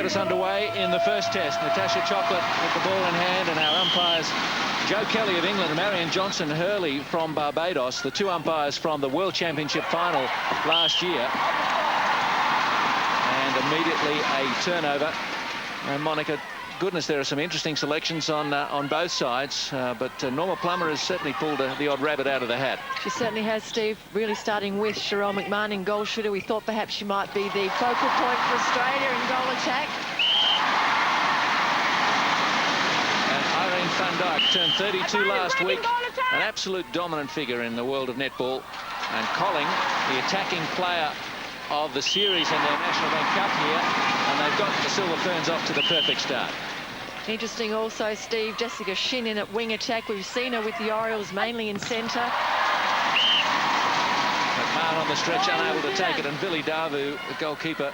get us underway in the first test. Natasha Chocolate with the ball in hand, and our umpires, Joe Kelly of England and Marion Johnson Hurley from Barbados, the two umpires from the World Championship final last year. And immediately a turnover. And Monica, goodness, there are some interesting selections on both sides, but Norma Plummer has certainly pulled the odd rabbit out of the hat. She certainly has, Steve. Really starting with Cheryl McMahon in goal shooter. We thought perhaps she might be the focal point for Australia in goal attack. And Irene van Dijk turned 32 last week, an absolute dominant figure in the world of netball. And Colling, the attacking player of the series in their National Bank Cup here, and they've got the Silver Ferns off to the perfect start. Interesting also, Steve, Jessica Shin in at wing attack. We've seen her with the Orioles mainly in centre. McMahon on the stretch, unable to take it, and Billy Davu, the goalkeeper,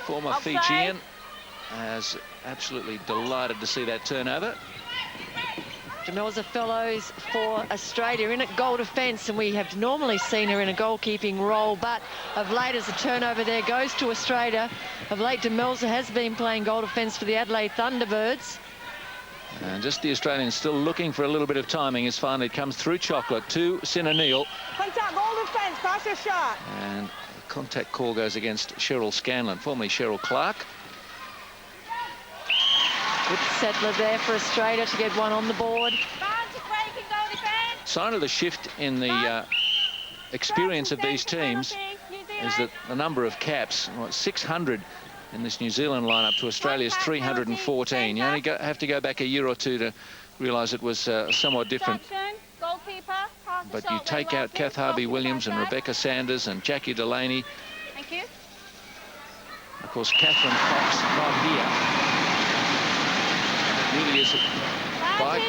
former Fijian, is absolutely delighted to see that turnover. Demelza Fellows for Australia in at goal defence, and we have normally seen her in a goalkeeping role, but of late, as the turnover there goes to Australia, of late Demelza has been playing goal defence for the Adelaide Thunderbirds. And just the Australians still looking for a little bit of timing as finally it comes through Chocolate to Sinna Neal. Contact, goal defence, pass your shot. And the contact call goes against Cheryl Scanlon, formerly Cheryl Clark. Good settler there for Australia to get one on the board. Sign of the shift in the experience of these teams is that the number of caps, 600 in this New Zealand lineup to Australia's 314. You only have to go back a year or two to realise it was somewhat different. But you take out Kath Harvey-Williams and Rebecca Sanders and Jackie Delaney. Thank you. Of course, Catherine Cox not here. Really is, by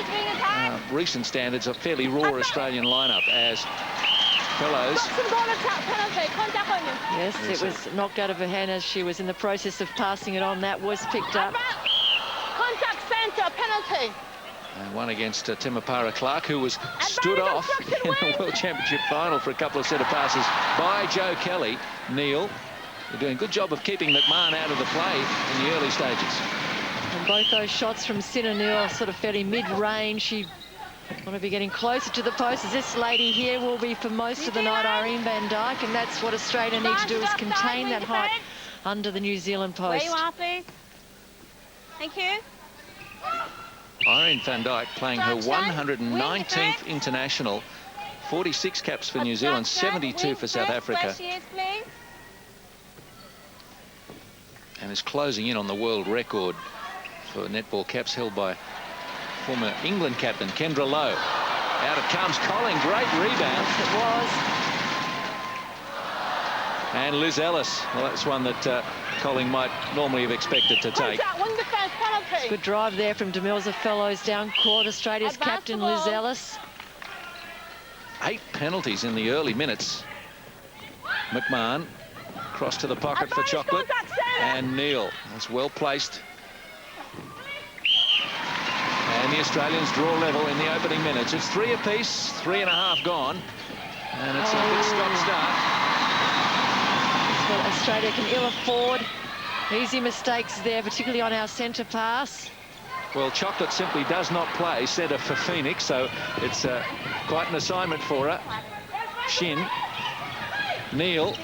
recent standards, a fairly raw Australian lineup as Fellows. Yes, it was knocked out of her hand as she was in the process of passing it on. That was picked up. Contact centre, penalty. And one against Timapara Clark, who was stood off in the World Championship final for a couple of centre passes by Joe Kelly. Neal, they're doing a good job of keeping McMahon out of the play in the early stages. And both those shots from Sinna Neal are sort of fairly mid-range. She want to be getting closer to the post, as this lady here will be for most of the night, Irene van Dijk, and that's what Australia need to do, is contain that height under the New Zealand post. Where you are, please. Thank you. Irene van Dijk playing her 119th international, 46 caps for New Zealand, 72 for South Africa. And is closing in on the world record for netball caps held by former England captain Kendra Lowe. Out it comes Colling, great rebound. It was. And Liz Ellis, well, that's one that Colling might normally have expected to take. Good drive there from Demelza Fellows down court. Australia's captain Liz Ellis. 8 penalties in the early minutes. McMahon cross to the pocket for Chocolate, and Neal is well placed. And the Australians draw level in the opening minutes. It's 3 apiece, 3.5 gone, and it's a big stop-start. That's what Australia can ill afford. Easy mistakes there, particularly on our centre pass. Well, Chocolate simply does not play centre for Phoenix, so it's quite an assignment for her. Shin, Neal,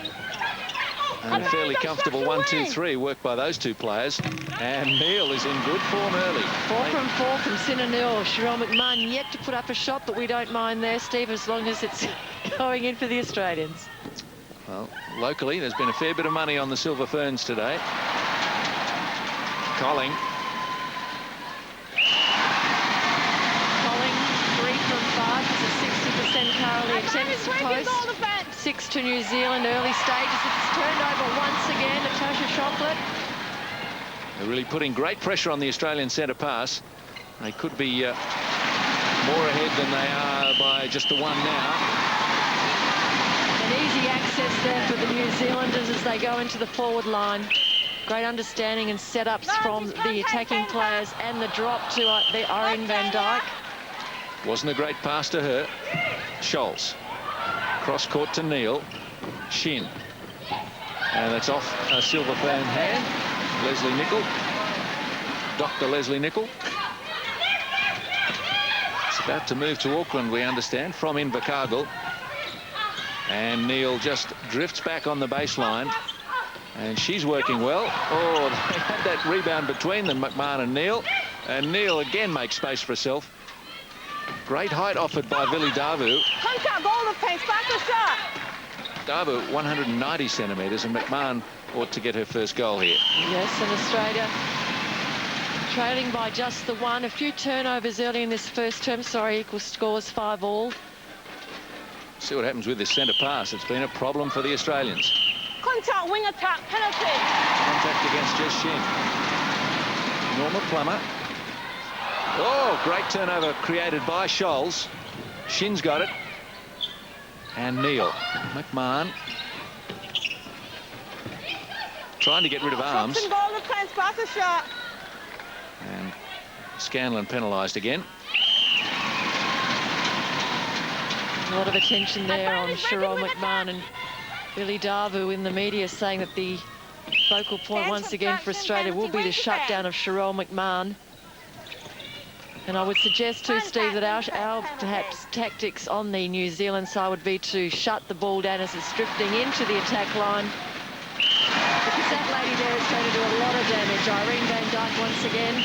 and a fairly comfortable 1-2-3 work by those two players. And Neal is in good form early. 4 from 4 from Sinna Neal. Cheryl McMahon yet to put up a shot, but we don't mind there, Steve, as long as it's going in for the Australians. Well, locally, there's been a fair bit of money on the Silver Ferns today. Colling. Colling, 3 from 5. There's a 60% currently attempts to post. 6 to New Zealand, early stages. It's turned over once again. Natasha Chocolate. They're really putting great pressure on the Australian centre pass. They could be more ahead than they are by just the one now. An easy access there for the New Zealanders as they go into the forward line. Great understanding and setups from the attacking players, and the drop to the Irene van Dijk. Wasn't a great pass to her. Scholes. Cross court to Neal. Shin. And it's off a Silver Fern hand. Leslie Nichol. Dr. Leslie Nichol. It's about to move to Auckland, we understand, from Invercargill. And Neil just drifts back on the baseline. And she's working well. Oh, they had that rebound between them, McMahon and Neil. And Neil again makes space for herself. Great height offered by Vili Davu. Contact, goal defense, faster shot. Davu 190 centimetres, and McMahon ought to get her first goal here. Yes, and Australia trailing by just the one. A few turnovers early in this first term. Sorry, equal scores 5-all. See what happens with this centre pass. It's been a problem for the Australians. Contact, wing attack, penalty. Contact against Jess Shin. Norma Plummer. Oh, great turnover created by Scholes. Shin's got it. And Neil. McMahon. Trying to get rid of arms. Goal defense, faster shot. And Scanlon penalised again. A lot of attention there on Cheryl McMahon and Vili Davu in the media, saying that the focal point once again for Australia will be the shutdown of Cheryl McMahon. And I would suggest too, Steve, that our perhaps tactics on the New Zealand side would be to shut the ball down as it's drifting into the attack line. Because that lady there is going to do a lot of damage. Irene Van Dyke once again.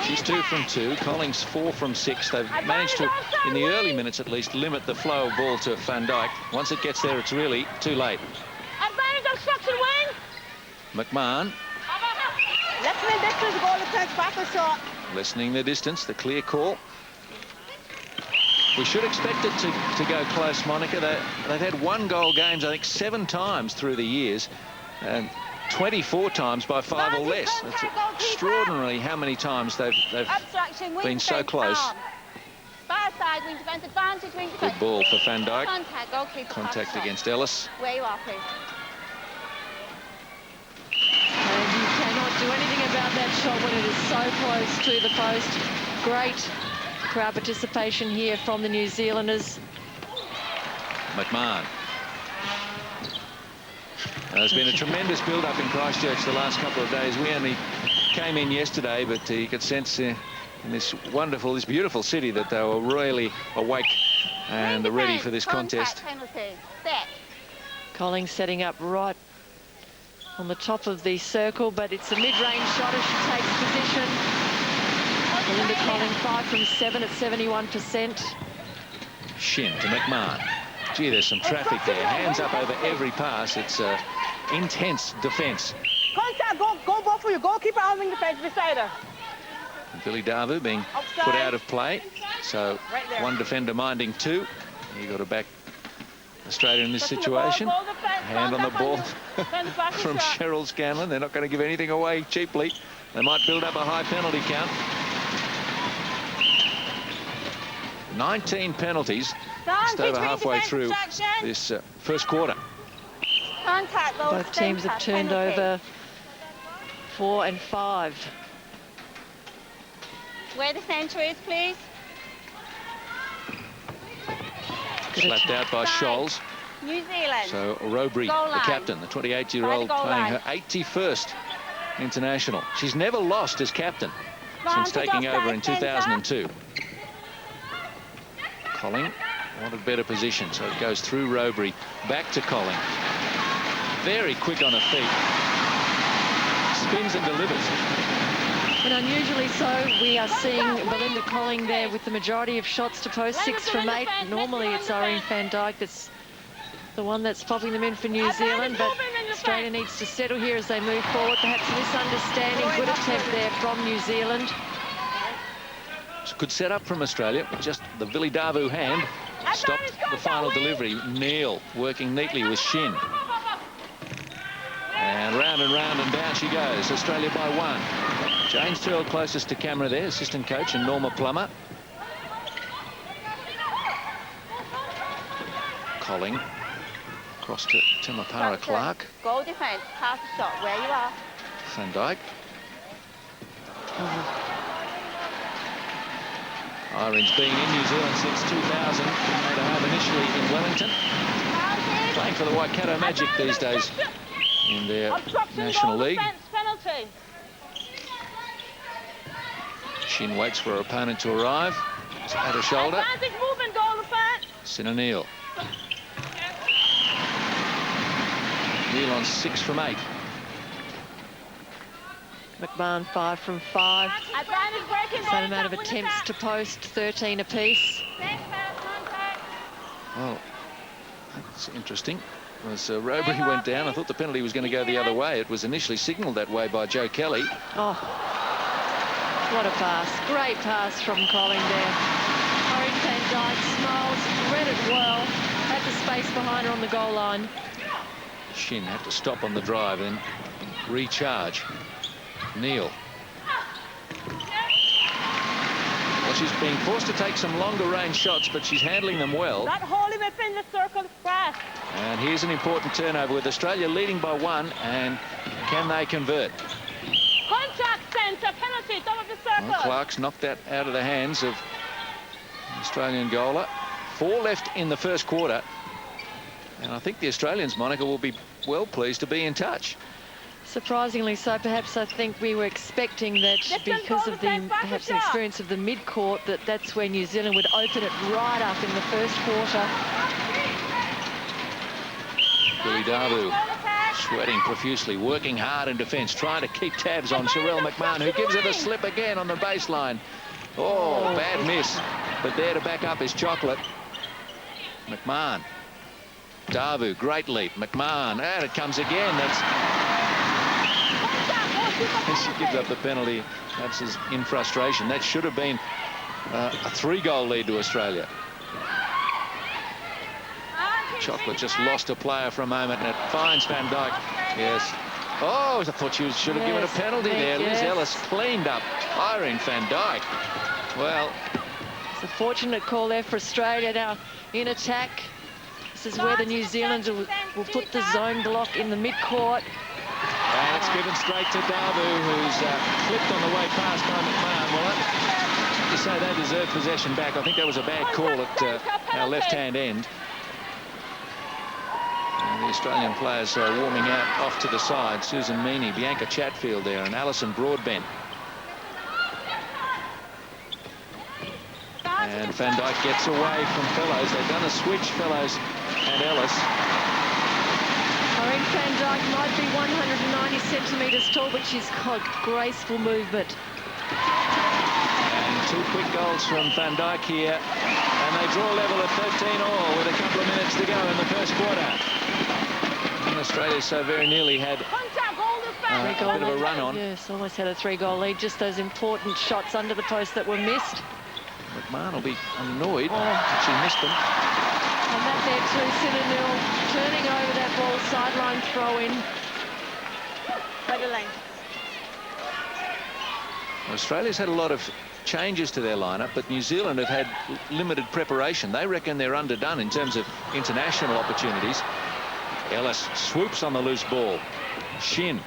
She's 2 from 2. Collings 4 from 6. They've managed to, in the early minutes at least, limit the flow of ball to Van Dyke. Once it gets there, it's really too late. Advantage obstruction wing. McMahon. Lessening distance, goal defense, faster shot. Lessening the distance, the clear call. We should expect it to go close, Monica. They've had 1-goal games, I think, 7 times through the years, and 24 times by 5 or less. It's extraordinary how many times they've been so close. Far side, wing defense, advantage, wing defense. Good ball for Van Dyke. Contact, goalkeeper. Contact against Ellis. Where you are, please. And you cannot do anything about that shot when it is so close to the post. Great crowd participation here from the New Zealanders. McMahon. There's been a tremendous build-up in Christchurch the last couple of days. We only came in yesterday, but you could sense in this beautiful city that they were really awake and ready for this contest. Collings setting up right on the top of the circle, but it's a mid-range shot as she takes position. Belinda Colling 5 from 7 at 71%. Shin to McMahon. Gee, there's some traffic there. Hands up over every pass. It's intense defence. Contact, go ball for you. Goalkeeper on wing defense beside her. Vili Davu being put out of play. So one defender minding 2. You got to back Australia in this situation. Hand on the ball from Cheryl Scanlon. They're not going to give anything away cheaply. They might build up a high penalty count. 19 penalties just over halfway through this first quarter. Both teams have turned over 4 and 5. Where the centre is, please. Slapped out by Scholes. New Zealand. So Robry, the captain, the 28-year-old, playing her 81st international. She's never lost as captain since taking over in 2002. Colling wanted better position, so it goes through Robry, back to Colling. Very quick on her feet. Spins and delivers. And unusually so, we are seeing Belinda Colling there with the majority of shots to post, 6 from 8. Normally it's Irene Van Dyke that's the one that's popping them in for New Zealand, but Australia needs to settle here as they move forward. Perhaps a misunderstanding. Good attempt there from New Zealand. It's a good setup from Australia, but just the Vili Davu hand stopped the final delivery. Neil working neatly with Shin. And round and down she goes. Australia by 1. Jane Searle closest to camera there, assistant coach, and Norma Plummer. Colling across to Timapara Clark. Goal defense, pass the shot, where you are. Van Dyke. Irene's been in New Zealand since 2000. Made a home initially in Wellington. Playing for the Waikato Magic these days in their National League. Shin waits for her opponent to arrive. It's at her shoulder. Advantage movement, goal defense. Sinner Neal. Neal on 6 from 8. McMahon 5 from 5. Advantage breaking Same amount of attempts to post, 13 apiece. Well, that's interesting. As Robbery went down, I thought the penalty was going to go the other way. It was initially signalled that way by Joe Kelly. Oh, what a pass. Great pass from Colling there. Corinne Van Dyke smiles, read it well, had the space behind her on the goal line. Shin had to stop on the drive and recharge. Neal. Well, she's being forced to take some longer range shots, but she's handling them well. Not holding within the circle fast. And here's an important turnover with Australia leading by 1, and can they convert? Contact centre, penalty, top of the circle. Well, Clark's knocked that out of the hands of the Australian goaler. 4 left in the first quarter. And I think the Australians, Monica, will be well pleased to be in touch. Surprisingly so. Perhaps I think we were expecting that because of the perhaps the experience of the mid-court, that's where New Zealand would open it right up in the first quarter. Billy Darbu sweating profusely, working hard in defence, trying to keep tabs on Sherelle McMahon, who gives her the slip again on the baseline. Oh, bad miss. But there to back up is Chocolate. McMahon. Darbu, great leap. McMahon, and it comes again. She gives up the penalty. That's in frustration. That should have been a 3-goal lead to Australia. Chocolate just lost a player for a moment, and it finds Van Dyke. Yes. Oh, I thought she should have given a penalty there. Liz Ellis cleaned up Irene Van Dyke. Well, it's a fortunate call there for Australia now in attack. This is where the New Zealanders will put the zone block in the mid-court. And it's given straight to Darbu, who's clipped on the way past by McMahon. Well, to say they deserve possession back, I think that was a bad call at our left-hand end. And the Australian players are warming out off to the side. Susan Meany, Bianca Chatfield there, and Alison Broadbent. And Van Dyke gets away from Fellows. They've done a switch, Fellows and Ellis. Irene Van Dyke might be 190 centimetres tall, but she's got graceful movement. And 2 quick goals from Van Dyke here. And they draw level at 13-all with a couple of minutes to go in the first quarter. And Australia so very nearly had a bit of a run on. Yes, almost had a 3-goal lead. Just those important shots under the post that were missed. McMahon will be annoyed that she missed them. And that there too, Sinanil turning over that ball, sideline throw in. By the length. Australia's had a lot of changes to their lineup, but New Zealand have had limited preparation. They reckon they're underdone in terms of international opportunities. Ellis swoops on the loose ball. Shin.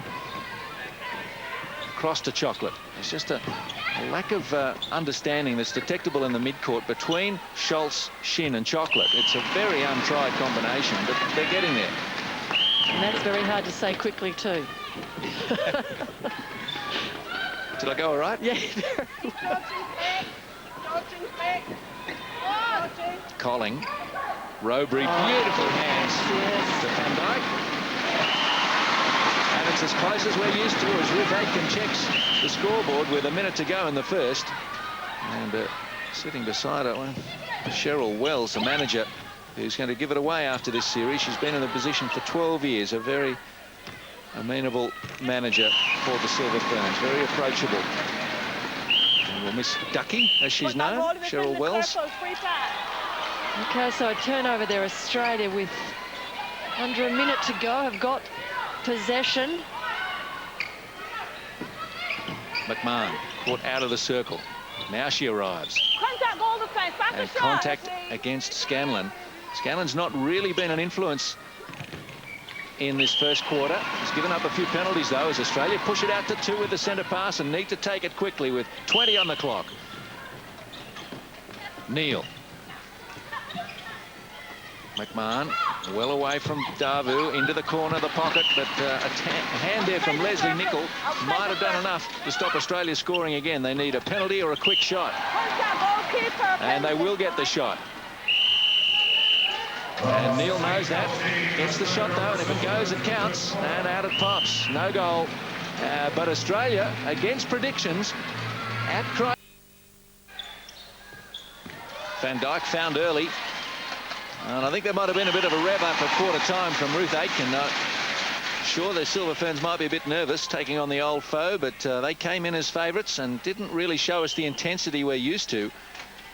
Across to Chocolate. It's just a lack of understanding that's detectable in the mid-court between Schultz, Shin and Chocolate. It's a very untried combination, but they're getting there. And that's very hard to say quickly too. Did I go all right? Yeah. Colling. Robbery, beautiful hands to Van Dyke. And it's as close as we're used to as Ruth Aitken checks the scoreboard with a minute to go in the first. And sitting beside her, Cheryl Wells, the manager, who's going to give it away after this series. She's been in the position for 12 years, a very amenable manager for the Silver Ferns, very approachable. And we'll miss Ducky, as she's known, Cheryl Wells. Okay, so a turnover there. Australia with under a minute to go have got possession. McMahon caught out of the circle. Now she arrives. And contact against Scanlon. Scanlon's not really been an influence in this first quarter. He's given up a few penalties, though, as Australia push it out to 2 with the centre pass and need to take it quickly with 20 on the clock. Neal. McMahon well away from Davu, into the corner of the pocket, but a hand there from Leslie Nichol might have done enough to stop Australia scoring again. They need a penalty or a quick shot, and they will get the shot. And Neil knows that. Gets the shot though, and if it goes, it counts. And out it pops. No goal. But Australia, against predictions, at Christ. Van Dijk found early. And I think there might have been a bit of a rev up at quarter time from Ruth Aitken. Sure, the Silver Ferns might be a bit nervous taking on the old foe, but they came in as favourites and didn't really show us the intensity we're used to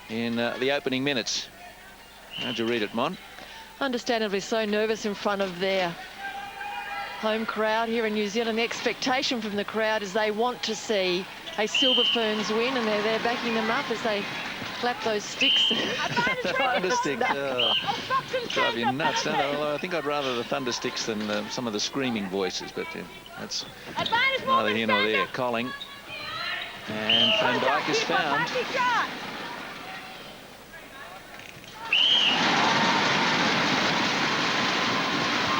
in the opening minutes. How'd you read it, Mon? Understandably so nervous in front of their home crowd here in New Zealand. The expectation from the crowd is they want to see a Silver Ferns win, and they're there backing them up as they clap those sticks. Thunder stick. Drive you nuts, don't they? Although I think I'd rather the thunder sticks than some of the screaming voices, but that's neither here nor there. Colling. And Van Dijk is found.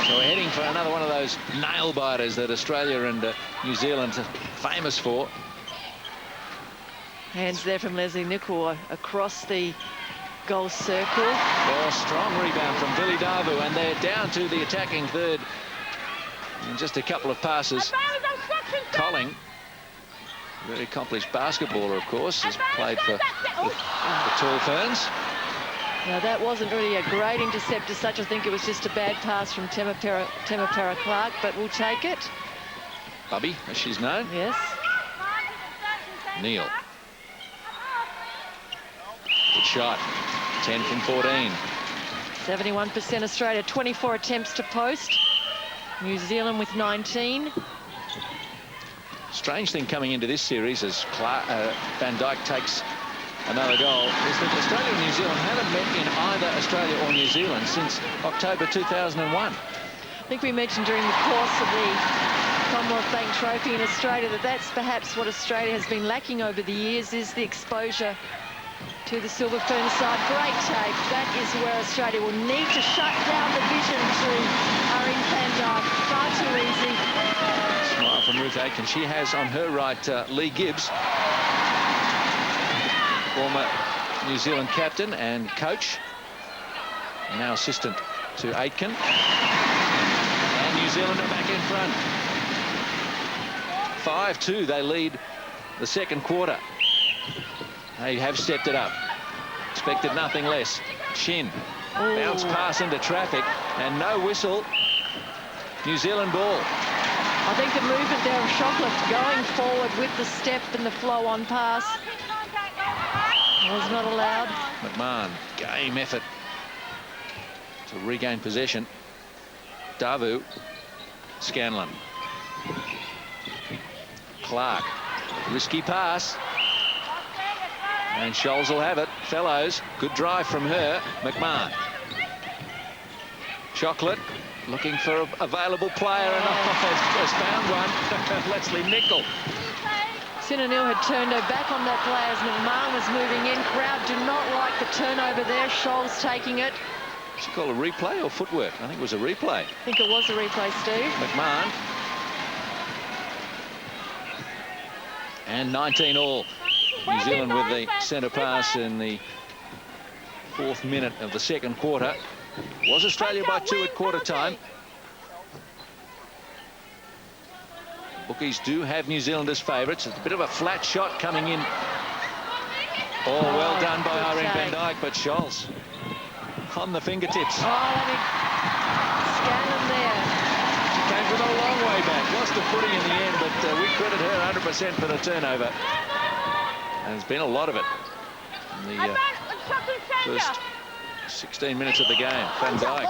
So we're heading for another one of those nail biters that Australia and New Zealand are famous for. Hands there from Leslie Nichol across the goal circle. Oh, strong rebound from Billy Davu, and they're down to the attacking third in just a couple of passes. Colling, very accomplished basketballer, of course, has played for the Tall Ferns. Now, that wasn't really a great intercept as such. I think it was just a bad pass from Temepara Clark, but we'll take it. Bubby, as she's known. Yes. Neil. Good shot. 10 from 14. 71% Australia, 24 attempts to post. New Zealand with 19. Strange thing coming into this series as Van Dijk takes another goal is that Australia and New Zealand haven't met in either Australia or New Zealand since October 2001. I think we mentioned during the course of the Commonwealth Bank Trophy in Australia that that's perhaps what Australia has been lacking over the years, is the exposure to the Silver Ferns side. Great take. That is where Australia will need to shut down the vision to Irene Van Dijk. Far too easy. Smile from Ruth Aitken. She has on her right Lee Gibbs, former New Zealand captain and coach, now assistant to Aitken. And New Zealand are back in front. 5-2, they lead the second quarter. They have stepped it up. Expected nothing less. Shin. Bounce pass into traffic and no whistle. New Zealand ball. I think the movement there of Shocklift going forward with the step and the flow on pass was not allowed. McMahon, game effort to regain possession. Davu, Scanlon. Clark, risky pass. And Scholes will have it. Fellows, good drive from her. McMahon. Chocolate looking for an available player and has found one. Leslie Nichol. Sinanil had turned her back on that player as McMahon was moving in. Crowd do not like the turnover there. Scholes taking it. She called a replay or footwork? I think it was a replay. I think it was a replay, Steve. McMahon. And 19 all. New Zealand with the centre pass in the 4th minute of the second quarter. Was Australia by 2 at quarter time. Bookies do have New Zealand as favourites. It's a bit of a flat shot coming in. Oh, well done by Irene Van Dijk, but Scholes on the fingertips. Scanlon there. She came from a long way back. Lost the footing in the end, but we credit her 100% for the turnover. And there's been a lot of it in the first 16 minutes of the game. Van Dijk.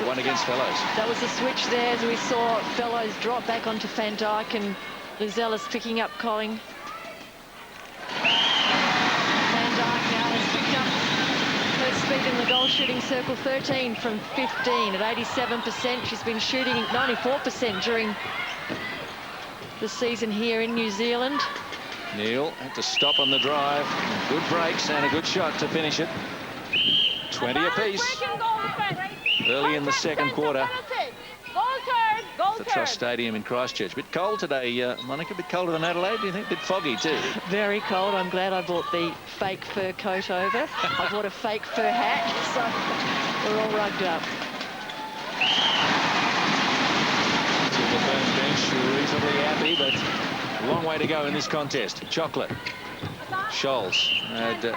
One against Fellows. That was the switch there as we saw Fellows drop back onto Van Dijk and Luzella's picking up Colling. Van Dijk now has picked up her speed in the goal shooting circle, 13 from 15 at 87%. She's been shooting 94% during the season here in New Zealand. Neil had to stop on the drive. Good breaks and a good shot to finish it. 20 apiece. Early in the second quarter. The Trust Stadium in Christchurch. A bit cold today, Monica. A bit colder than Adelaide, do you think? A bit foggy too. Very cold. I'm glad I bought the fake fur coat over. I bought a fake fur hat, so we're all rugged up. The Ferns bench reasonably happy, but a long way to go in this contest. Chocolate. Scholes had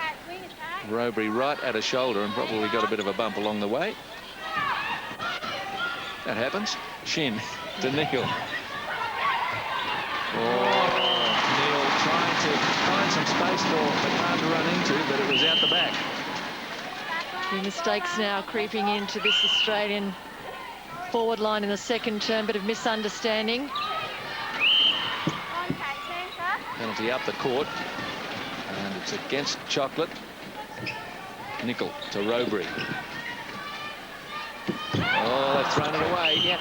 Robury right at a shoulder and probably got a bit of a bump along the way. That happens. Shin to Neil. Oh, Neil trying to find some space for McMahon to run into, but it was out the back. The mistakes now creeping into this Australian forward line in the second term. Bit of misunderstanding. Penalty up the court, and it's against Chocolate. Nickel to Robury. Oh, they've thrown it away. Yep.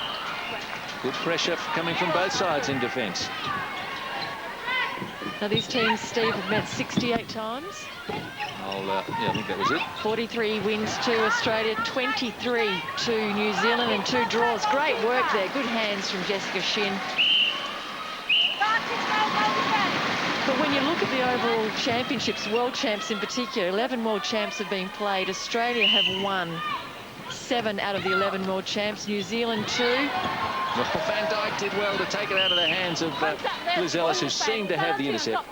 Good pressure coming from both sides in defence. Now these teams, Steve, have met 68 times. Yeah, I think that was it. 43 wins to Australia, 23 to New Zealand, and 2 draws. Great work there. Good hands from Jessica Shin. But when you look at the overall championships, world champs in particular, 11 world champs have been played. Australia have won 7 out of the 11 world champs. New Zealand 2. Well, Van Dijk did well to take it out of the hands of Liz Ellis, who seemed to have the intercept.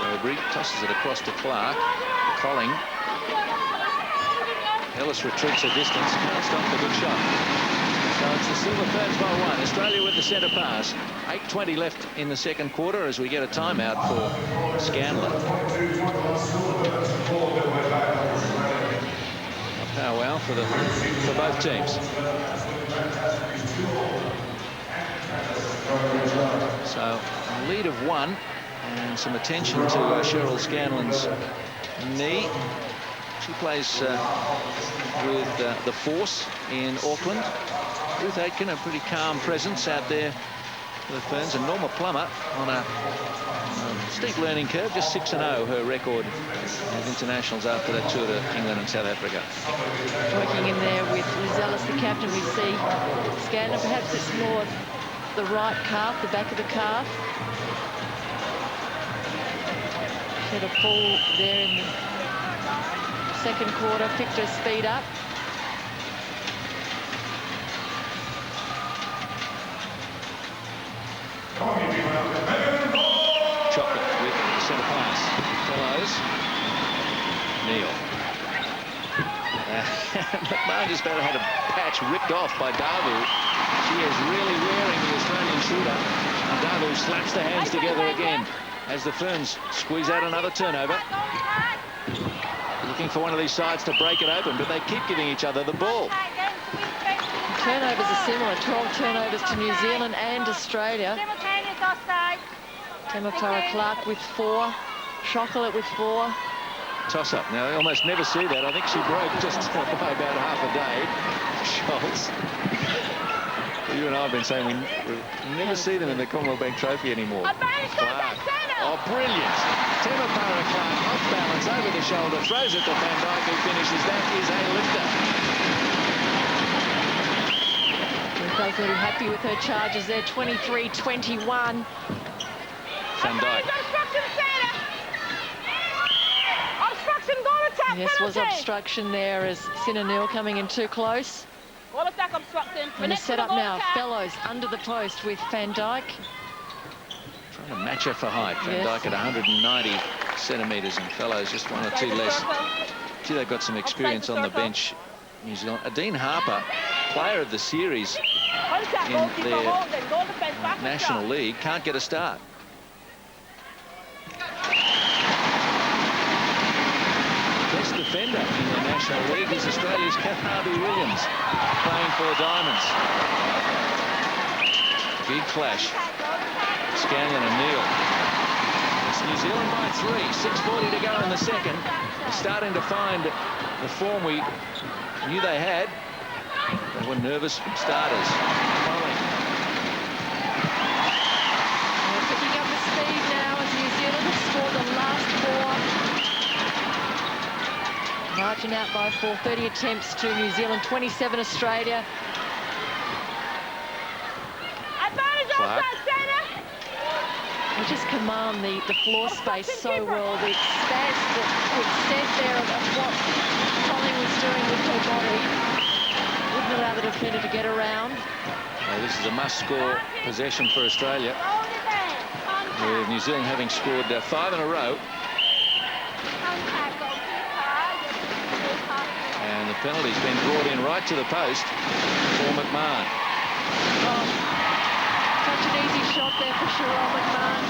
Robury tosses it across to Clark. Colling. Ellis retreats a distance, can't stop the good shot. So it's the Silver Ferns by 1. Australia with the centre pass. 8:20 left in the second quarter as we get a timeout for Scanlon. A powwow for both teams. So a lead of 1 and some attention to Cheryl Scanlon's knee. She plays with the Force in Auckland. Ruth Aitken, a pretty calm presence out there for the Ferns, and Norma Plummer on a steep learning curve, just 6-0 her record as internationals after that tour to England and South Africa. Working in there with Liz Ellis, the captain. We see Scanlon, perhaps it's more the right calf, the back of the calf. She had a fall there in the second quarter, picked her speed up. Chocolate with the centre pass. Fellows. Neil. McMahon just about had a patch ripped off by Davu. She is really wearing the Australian shooter. And Davu slaps the hands together again as the Ferns squeeze out another turnover. Looking for one of these sides to break it open, but they keep giving each other the ball. Turnovers are similar, 12 turnovers to New Zealand and Australia. Temapara Clark with 4, Chocolate with 4. Toss-up. Now, I almost never see that. I think she broke just by about half a day. Schultz. You and I have been saying we never see them in the Commonwealth Bank Trophy anymore. Clark. Oh, brilliant. Temapara Clark off balance over the shoulder, throws it to Van Dijk, who finishes. That is a lifter. We're both very happy with her charges there, 23-21. Van Dijk. Yes, was obstruction there as Sinanil coming in too close. And a set up now, Fellows under the post with Van Dijk. Trying to match her for height. Van Dijk at 190 centimetres and Fellows just 1 or 2 less. Gee, they've got some experience on the bench, New Zealand. Dean Harper, player of the series in their National League, can't get a start. Best defender in the National League is Australia's Kath Harvey-Williams, playing for the Diamonds. Big clash. Scanlon and Neil. It's New Zealand by 3. 6:40 to go in the second. They're starting to find the form we knew they had. They were nervous starters. margin out by 4. 30 attempts to New Zealand, 27 Australia. Clark. They just command the floor space so well. The extent there of what Colling was doing with her body wouldn't allow the defender to get around. Well, this is a must-score possession for Australia, with New Zealand having scored 5 in a row. And the penalty's been brought in right to the post for McMahon. Oh, such an easy shot there for Sharon McMahon.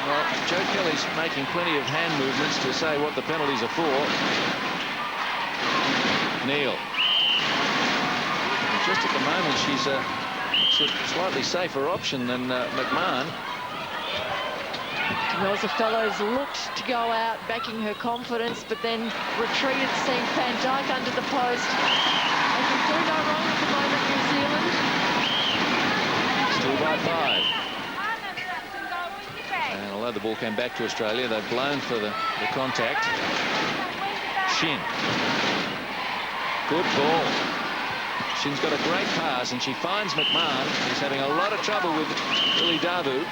Well, Joe Kelly's making plenty of hand movements to say what the penalties are for. Neil. Just at the moment, she's a slightly safer option than McMahon. Demelza Fellows looked to go out, backing her confidence, but then retreated, seeing Van Dijk under the post. They can do no wrong at the moment, New Zealand. Still by 5. And although the ball came back to Australia, they've blown for the contact. Shin. Good ball. Shin's got a great pass, and she finds McMahon, who's having a lot of trouble with Lily Davu.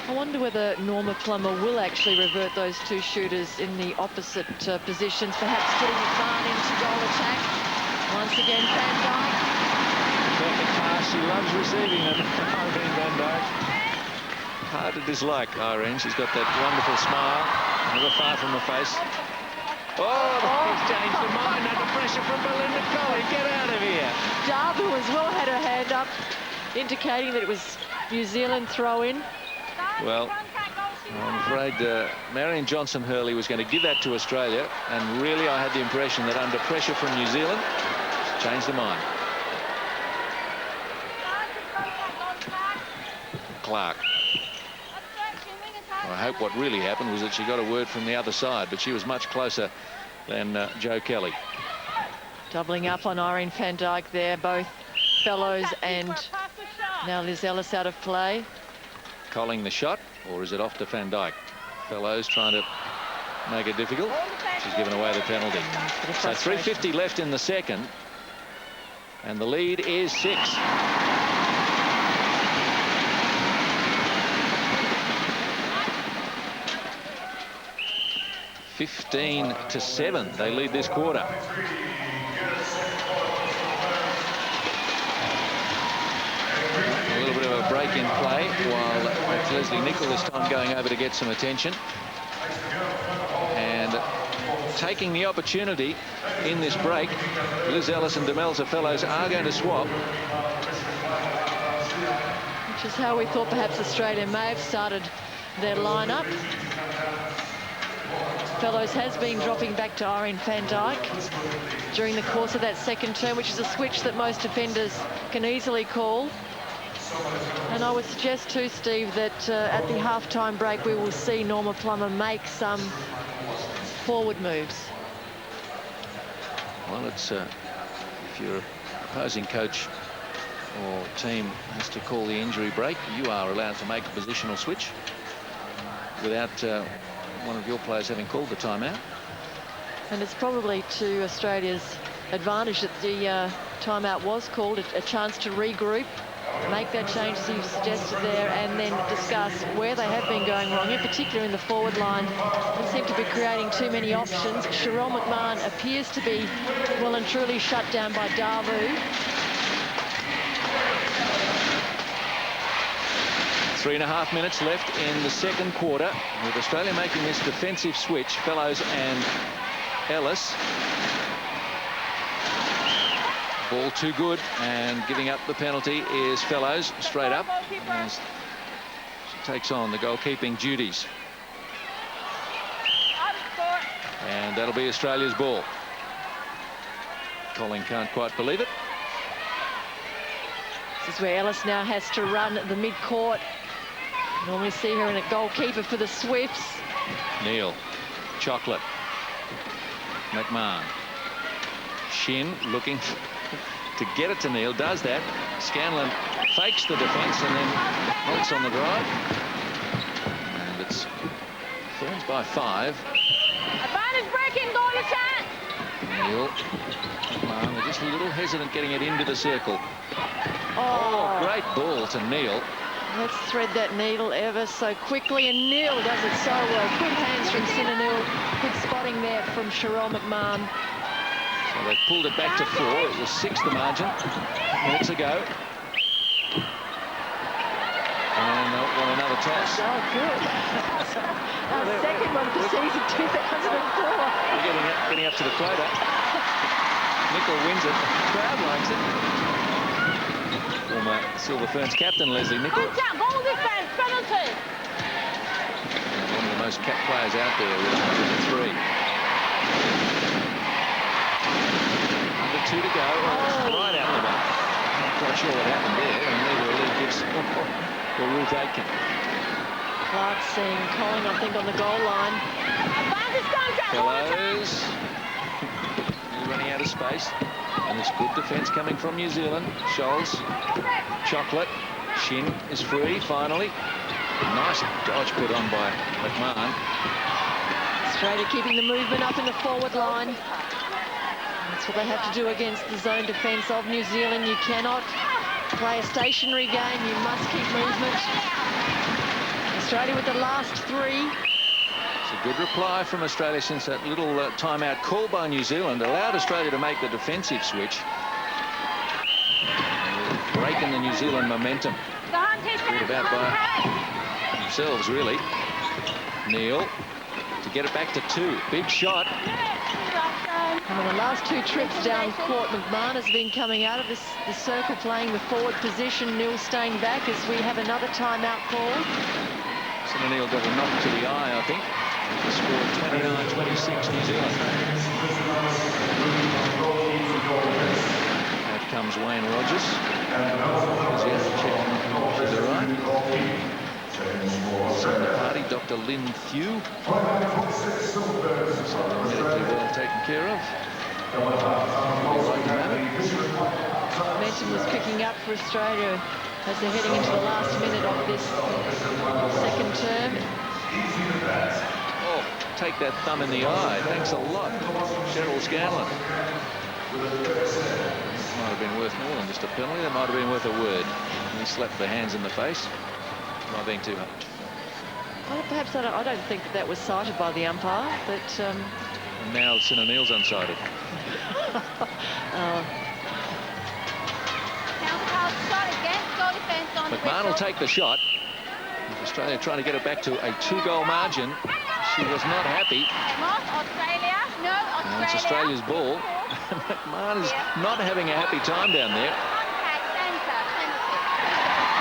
I wonder whether Norma Plummer will actually revert those two shooters in the opposite positions, perhaps putting McMahon into goal attack. Once again, Van Dijk. Perfect pass. She loves receiving them. Irene Van Dijk. Hard to dislike Irene. She's got that wonderful smile, never far from the face. Oh, he's changed her mind under pressure from Belinda Coley. Get out of here. Davu as well had her hand up, indicating that it was New Zealand throw-in. Well, I'm afraid Marion Johnson-Hurley was going to give that to Australia, and really I had the impression that under pressure from New Zealand, she's changed her mind. Clark. I hope what really happened was that she got a word from the other side, but she was much closer than Joe Kelly. Doubling up on Irene Van Dijk there, both Fellows and now Liz Ellis out of play. Calling the shot, or is it off to Van Dijk? Fellows trying to make it difficult. She's given away the penalty. So 3:50 left in the second, and the lead is 6. 15-7, they lead this quarter. A little bit of a break in play while it's Leslie Nichol this time going over to get some attention. And taking the opportunity in this break, Liz Ellis and Demelza Fellows are going to swap. Which is how we thought perhaps Australia may have started their lineup. Fellows has been dropping back to Irene Van Dijk during the course of that second term, which is a switch that most defenders can easily call. And I would suggest too, Steve, that at the half-time break we will see Norma Plummer make some forward moves. Well, it's if your opposing coach or team has to call the injury break, you are allowed to make a positional switch without one of your players having called the timeout. And it's probably to Australia's advantage that the timeout was called, a chance to regroup, make that change as you suggested there, and then discuss where they have been going wrong, in particular in the forward line. They seem to be creating too many options. Sharon McMahon appears to be well and truly shut down by Davu. 3.5 minutes left in the second quarter, with Australia making this defensive switch. Fellows and Ellis. Ball too good, and giving up the penalty is Fellows straight up as she takes on the goalkeeping duties. And that'll be Australia's ball. Colin can't quite believe it. This is where Ellis now has to run the mid-court. Normally see her in a goalkeeper for the Swifts. Neil, Chocolate, McMahon, Shin looking to get it to Neil, does that. Scanlon fakes the defence and then halts on the drive. And it's Ferns by 5. Neil. They're just a little hesitant getting it into the circle. Oh, Great ball to Neil. let's thread that needle ever so quickly, and Neil does it so well. Good hands from Sinanil. Good spotting there from Sherelle McMahon. So they've pulled it back to 4. It was 6 the margin minutes ago. And they'll want another toss. Oh, good. Our second one for season 2004. We're getting up to the quota. Nickel wins it. The crowd likes it. Former Silver Ferns captain Leslie Nickel. Goal defense, penalty. One of the most capped players out there with 103. Under 2 to go. Right out the back. Not quite sure what happened there. And neither are Lee Gibson or Ruth Aitken. Clark seeing Colling, I think, on the goal line. Fellows. Running out of space. And it's good defence coming from New Zealand. Scholes. Chocolate. Shin is free, finally. Nice dodge put on by McMahon. Australia keeping the movement up in the forward line. That's what they have to do against the zone defence of New Zealand. You cannot play a stationary game. You must keep movement. Australia with the last 3. It's a good reply from Australia since that little timeout call by New Zealand allowed Australia to make the defensive switch. Breaking the New Zealand momentum. Brought about by themselves, really. Neil to get it back to 2. Big shot. And on the last 2 trips down court, McMahon has been coming out of the circle, playing the forward position. Neil staying back as we have another timeout called. Neil got a knock to the eye, I think. The score 29-26 New Zealand. Out comes Wayne Rogers. He's the other chair to the right. Second party, Dr. Lin Thew. So medically well taken care of. Momentum was picking up for Australia as they're heading into the last minute of this second term. Oh, take that thumb in the eye. Thanks a lot, Cheryl Scanlon. Might have been worth more than just a penalty. That might have been worth a word. He slapped the hands in the face. Not being too much. Well, perhaps I don't think that was cited by the umpire, but... And now Sinanil's unsighted. McMahon will take the shot. Australia trying to get it back to a 2-goal margin. She was not happy. And it's Australia's ball. McMahon is not having a happy time down there.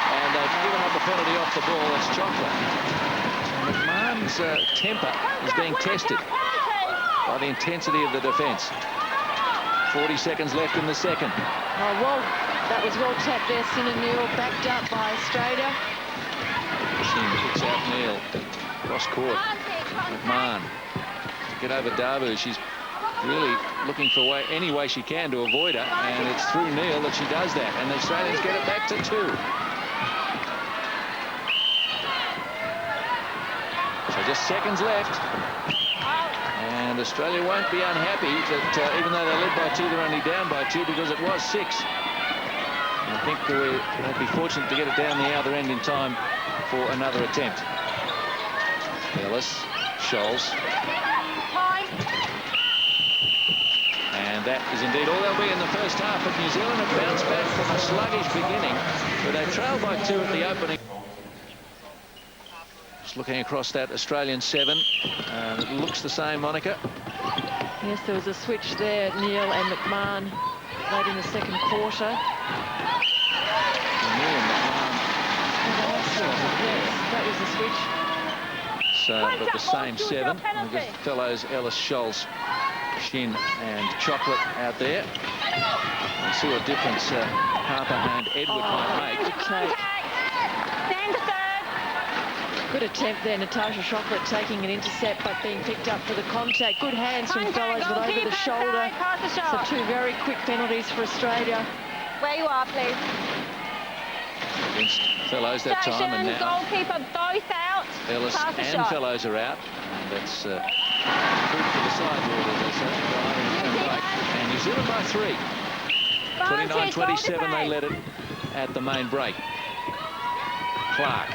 And they've given up a penalty off the ball. It's Chocolate. McMahon's temper is being tested by the intensity of the defence. 40 seconds left in the second. Oh, well, that was well tapped there. Sinanil backed up by Australia. Shin kicks out Neil. Cross court. McMahon. Get over Dabu. She's really looking for any way she can to avoid her. And it's through Neil that she does that. And the Australians get it back to 2. So just seconds left. And Australia won't be unhappy that even though they led by 2, they're only down by 2 because it was 6. And I think they'll be fortunate to get it down the other end in time for another attempt. Ellis, Scholes. And that is indeed all they'll be in the first half. But New Zealand have bounced back from a sluggish beginning, but they trailed by 2 at the opening. Just looking across that Australian 7. It looks the same, Monica. Yes, there was a switch there, Neil and McMahon, late in the second quarter. Neil and McMahon. Yes, that was the switch. So, but the same 7. We've got fellows Ellis, Scholes, Shin and Chocolate out there. We'll see what difference Harper and Edward might make. Good take. Good attempt there, Natasha Chocolate taking an intercept but being picked up for the contact. Good hands from fellows, but over the shoulder. So 2 very quick penalties for Australia. Where you are, please. Against fellows that time, and now goalkeeper both out. Ellis and fellows are out. And that's good for the sideboard, as they say. New Zealand by 3. 29-27 they led it at the main break. Clark.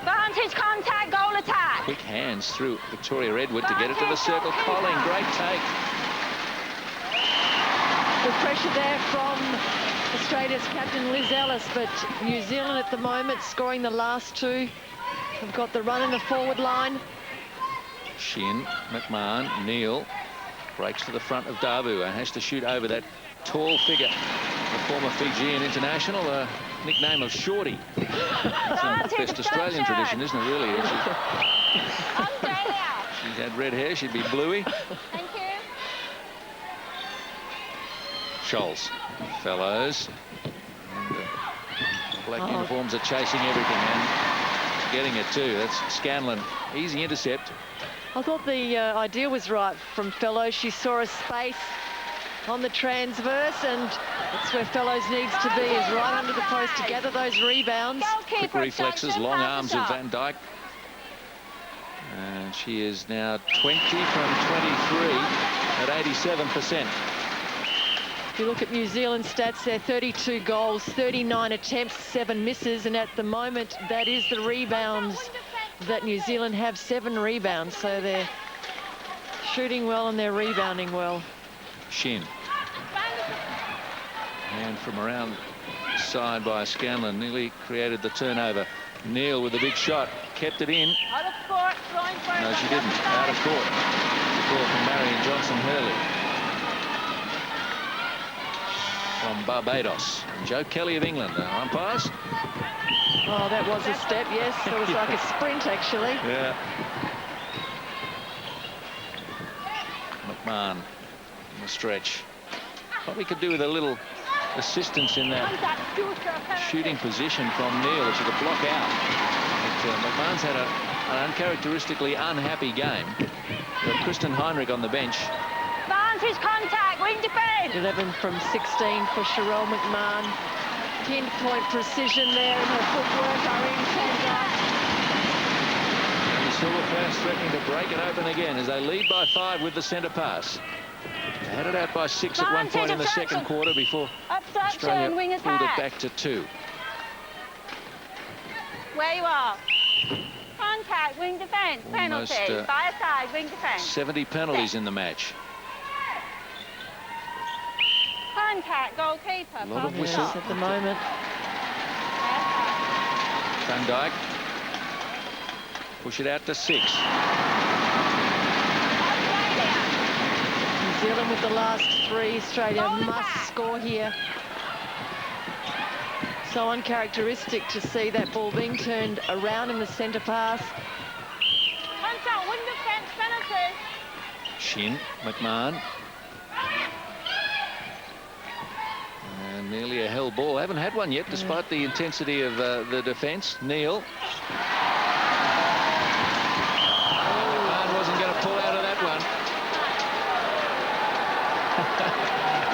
Vantage contact, goal attack. Quick hands through Victoria Edward to get it to the circle. Colling, great take. The pressure there from Australia's captain Liz Ellis, but New Zealand at the moment scoring the last 2. They've got the run in the forward line. Shin, McMahon, Neal breaks to the front of Davu and has to shoot over that tall figure, the former Fijian international, a nickname of Shorty. It's in the best Australian tradition, isn't it, really? She's had red hair, she'd be bluey. Thank you. Scholes, Fellows. And the black uniforms are chasing everything and getting it too. That's Scanlon. Easy intercept. I thought the idea was right from Fellows. She saw a space on the transverse, and that's where Fellows needs to be, is right under the post to gather those rebounds. Quick reflexes, long arms of Van Dyke. And she is now 20 from 23 at 87%. If you look at New Zealand stats, they're 32 goals, 39 attempts, 7 misses, and at the moment that is the rebounds that New Zealand have, 7 rebounds, so they're shooting well and they're rebounding well. Shin. And from around side by Scanlon, nearly created the turnover. Neal with a big shot, kept it in. Out of court, No, she didn't. Out of court. The ball from Marion Johnson-Hurley. From Barbados. And Joe Kelly of England, our umpires. Oh, that was a step, yes. It was like a sprint, actually. Yeah. McMahon in the stretch. Probably could do with a little assistance in that shooting position from Neal if she could block out. But, McMahon's had an uncharacteristically unhappy game. We've got Kristen Heinrich on the bench. Vantage contact, wing defense. 11 from 16 for Sherelle McMahon. Pinpoint precision there in her footwork. Irene Van Dyke. And the Silver Ferns threatening to break it open again as they lead by 5 with the centre pass. They had it out by 6 at one point in the second quarter before Australia wing pulled it attack. back to 2. Where you are. Contact, wing defense, Almost, penalty. Fire side, wing defense. 70 penalties in the match. Contact, goalkeeper. A lot of pass whistles shot. At the moment. Van Dyke. Push it out to 6. New Zealand with the last 3. Australia must score here. So uncharacteristic to see that ball being turned around in the centre pass. Contact, wing defense, penalty. Shin, McMahon. And nearly a hell ball. Haven't had one yet, despite the intensity of the defence. Neal. McMahon wasn't going to pull out of that one.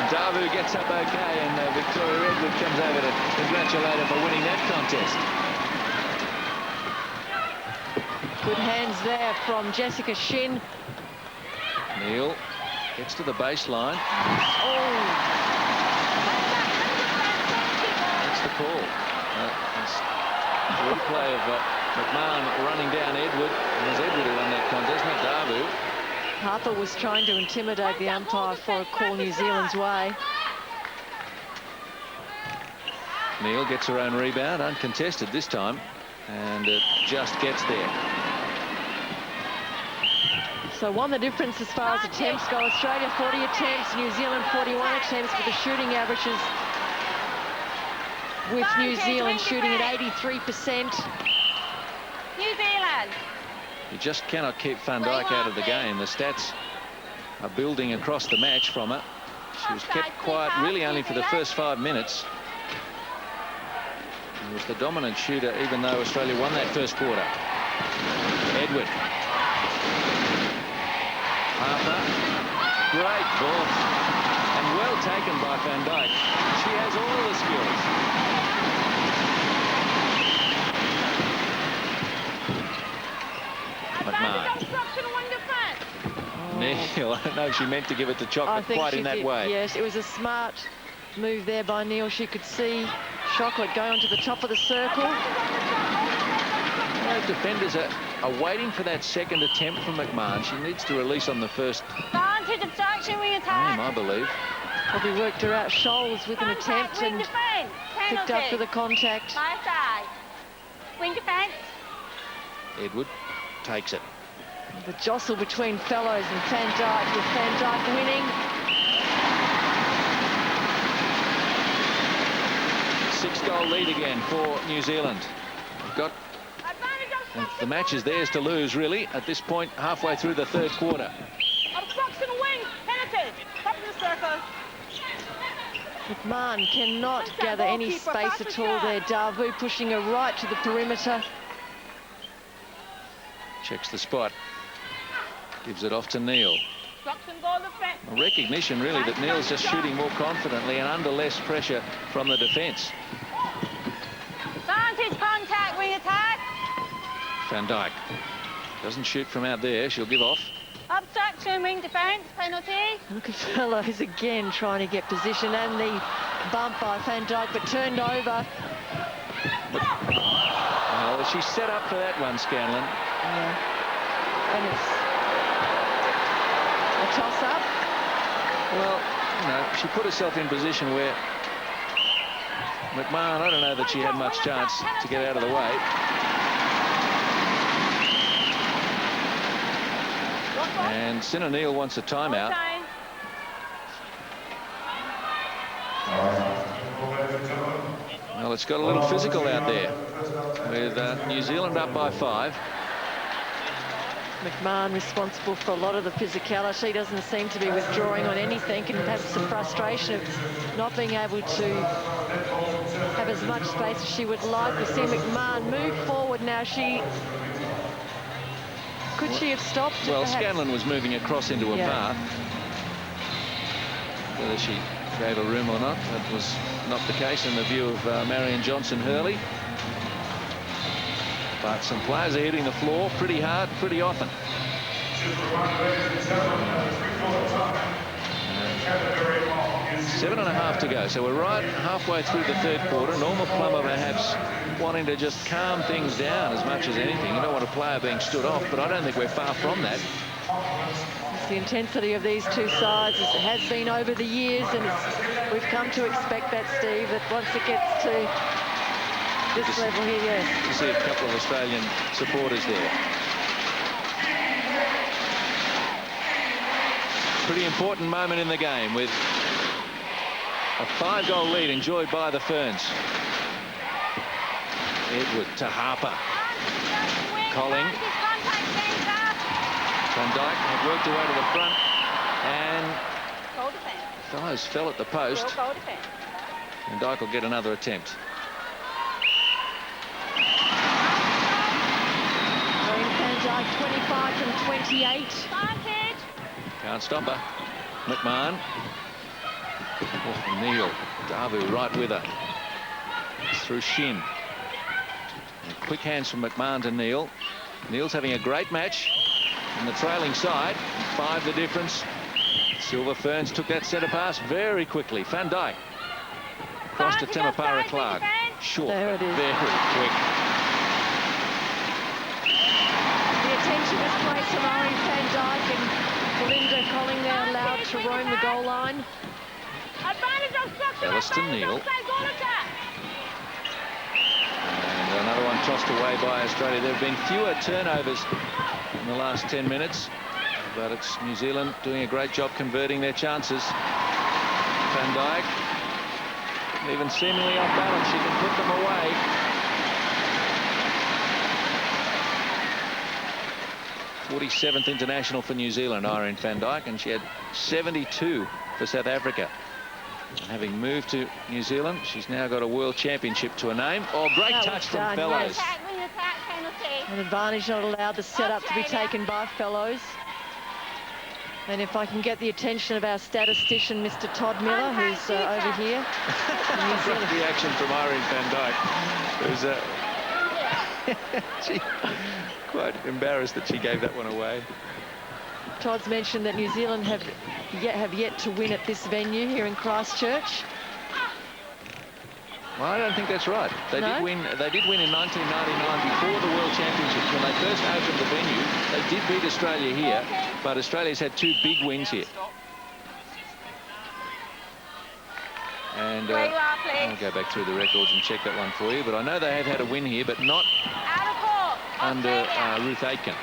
Davu gets up okay, and Victoria Edward comes over to congratulate her for winning that contest. Good hands there from Jessica Shin. Neal gets to the baseline. Oh, That's the call. It's a replay of McMahon running down Edward. It was Edward who won that contest, not Davu. Harper was trying to intimidate the umpire for a call New Zealand's way. Neal gets her own rebound, uncontested this time, and it just gets there. So one the difference as far as attempts go. Australia 40 attempts, New Zealand 41 attempts, with the shooting averages with New Zealand shooting at 83%. New Zealand. You just cannot keep Van Dyke out of the game. The stats are building across the match from her. She was kept quiet really only for the first 5 minutes. She was the dominant shooter, even though Australia won that first quarter. Edward. Harper. Great ball. And well taken by Van Dyke. She has all the skills. McMahon. Neil. I don't know if she meant to give it to Chocolate quite in that way. Yes, it was a smart move there by Neil. She could see Chocolate go onto the top of the circle. Those defenders are waiting for that second attempt from McMahon. She needs to release on the first Advantage obstruction, wing attack. aim, I believe. Probably worked her out Scholes with an attempt and picked up for the contact. My side. Wing defence. Edward takes it. The jostle between Fellows and Van Dyke, with Van Dyke winning. 6-goal lead again for New Zealand. They've got the match is theirs to lose, really, at this point, halfway through the third quarter. Obstruction wing, penalty. Top of the circle. McMahon cannot gather any space at all there. Darvu pushing her right to the perimeter. Checks the spot. Gives it off to Neil. Obstruction goal defence. A recognition, really, that Neil's just shooting more confidently and under less pressure from the defence. Advantage contact, wing attack. Van Dyke doesn't shoot from out there. She'll give off. Obstruction, wing defence, penalty. Look at Fellows again trying to get position, and the bump by Van Dyke, but turned over. Well, she's set up for that one, Scanlon. Yeah. And it's a toss-up. Well, you know, she put herself in position where McMahon, I don't know that she had much chance to get out of the way. And Sinner Neil wants a timeout. Well, it's got a little physical out there with New Zealand up by 5. McMahon responsible for a lot of the physicality, doesn't seem to be withdrawing on anything, and has some frustration of not being able to have as much space as she would like. We see McMahon move forward now. Could she have stopped? Well, perhaps? Scanlon was moving across into a path. Whether she gave her room or not, that was not the case in the view of Marion Johnson-Hurley. But some players are hitting the floor pretty hard, pretty often. 7.5 to go, so we're right halfway through the third quarter. Norma Plummer perhaps wanting to just calm things down as much as anything. You don't want a player being stood off, but I don't think we're far from that. It's the intensity of these two sides, as it has been over the years, and we've come to expect that, Steve, that once it gets to this level here, yes. You see a couple of Australian supporters there. Pretty important moment in the game with a 5-goal lead enjoyed by the Ferns. Edward to Harper. Colling. Van Dyke had worked her way to the front, and Fellows fell at the post. Van Dyke will get another attempt. Van Dyke 25 from 28. Can't stop her. McMahon. Oh, Neil. Darvu right with her. It's through Shin. And quick hands from McMahon to Neil. Neil's having a great match on the trailing side. 5 the difference. Silver Ferns took that centre pass very quickly. Van Dyke. Across to Temapara Clark. Short. There it is. Very quick. The attention is placed on Ari Van Dyke, and Belinda Colling there allowed to roam the goal line. Ellis to Neil. And another one tossed away by Australia. There have been fewer turnovers in the last 10 minutes, but it's New Zealand doing a great job converting their chances. Van Dyke, even seemingly off balance, she can put them away. '47th international for New Zealand, Irene Van Dyke, and she had 72 for South Africa. And having moved to New Zealand, she's now got a world championship to her name. Oh, great touch from Fellows. Yes. An advantage not allowed the setup to be taken by Fellows. And if I can get the attention of our statistician, Mr. Todd Miller, who's over here. Great reaction from Irene Van Dyke, who's she quite embarrassed that she gave that one away. Todd's mentioned that New Zealand have yet to win at this venue here in Christchurch. Well, I don't think that's right. They did win. They did win in 1999 before the World Championships. When they first opened the venue, they did beat Australia here, but Australia's had 2 big wins here. And I'll go back through the records and check that one for you. But I know they have had a win here, but not under Ruth Aitken.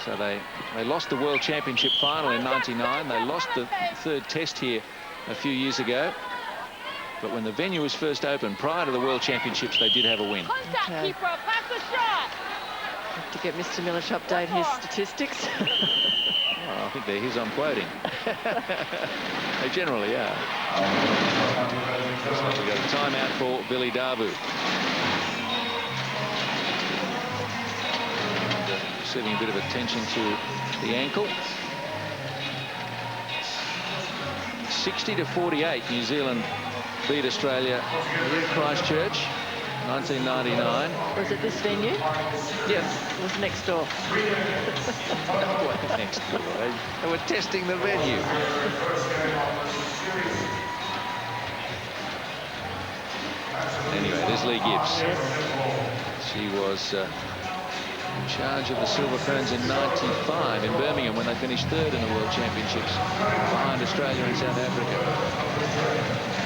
So they lost the World Championship final in 99. They lost the 3rd test here a few years ago. But when the venue was first opened, prior to the World Championships, they did have a win. Okay. Have to get Mr. Miller to update his statistics. Well, I think they're his I'm quoting. They generally are. Looks like we've got a timeout for Billy Davu. Receiving a bit of attention to the ankle. 60-48, New Zealand beat Australia here at Christchurch, 1999. Was it this venue? Yes. It was next door. Next door. They were testing the venue. Anyway, there's Lee Gibbs. She was in charge of the Silver Ferns in 95 in Birmingham when they finished 3rd in the World Championships behind Australia and South Africa.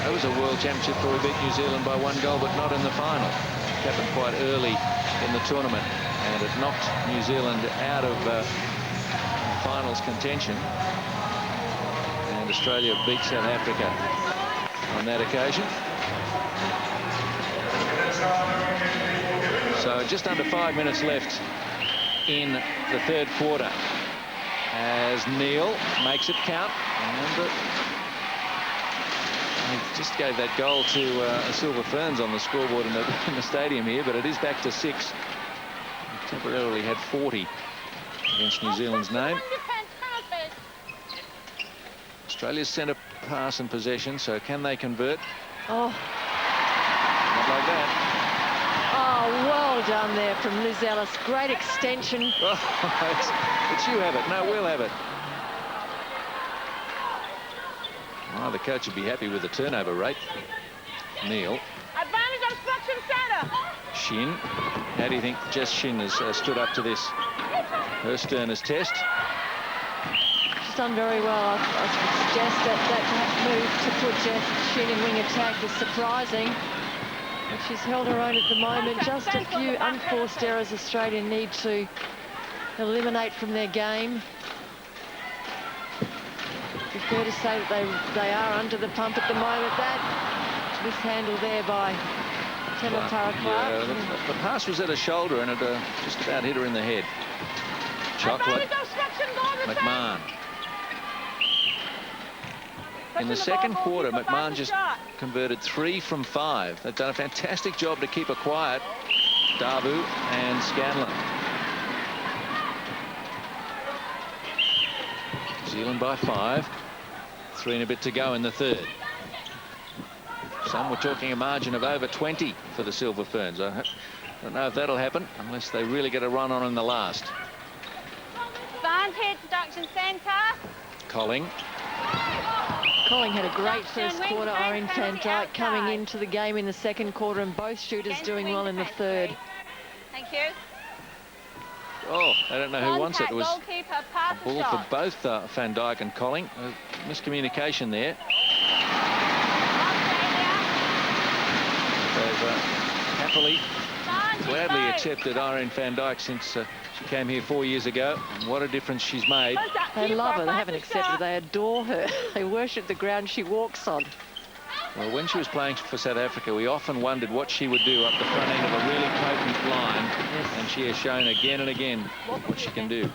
That was a World Championship where we beat New Zealand by 1 goal, but not in the final. It happened quite early in the tournament, and it knocked New Zealand out of finals contention. And Australia beat South Africa on that occasion. So just under 5 minutes left in the 3rd quarter as Neil makes it count. And he just gave that goal to Silver Ferns on the scoreboard in the stadium here, but it is back to 6. He temporarily had 40 against New Zealand's name. Australia's centre pass and possession, so can they convert? Oh. Not like that. Oh, well done there from Liz Ellis. Great extension. Oh, it's you have it. No, we'll have it. Oh, the coach would be happy with the turnover rate. Neil. Advantage obstruction center. Shin. How do you think Jess Shin has stood up to this? Her sternest test. She's done very well. I would suggest that move to put Jess Shin in wing attack is surprising. But she's held her own at the moment. Just a few unforced errors Australia need to eliminate from their game. It's fair to say that they are under the pump at the moment. That mishandle there by Tematara Clark. Yeah, the pass was at her shoulder and it just about hit her in the head. Chocolate. McMahon. In the 2nd quarter, McMahon just converted 3 from 5. They've done a fantastic job to keep her quiet. Davu and Scanlon. New Zealand by 5. 3 and a bit to go in the 3rd. Some were talking a margin of over 20 for the Silver Ferns. I don't know if that'll happen unless they really get a run on in the last. Barnes here, production centre. Colling. Colling had a great first quarter. Irene van Dijk coming into the game in the 2nd quarter, and both shooters doing well in the 3rd. Thank you. Oh, I don't know who wants it. It was goalkeeper, a ball for both Van Dijk and Colling. Miscommunication there. They've happily, gladly accepted Irene van Dijk since she came here 4 years ago. And what a difference she's made. They love her. They haven't accepted her. They adore her. They worship the ground she walks on. Well, when she was playing for South Africa, we often wondered what she would do up the front end of a really potent line. Yes. And she has shown again and again what she can do.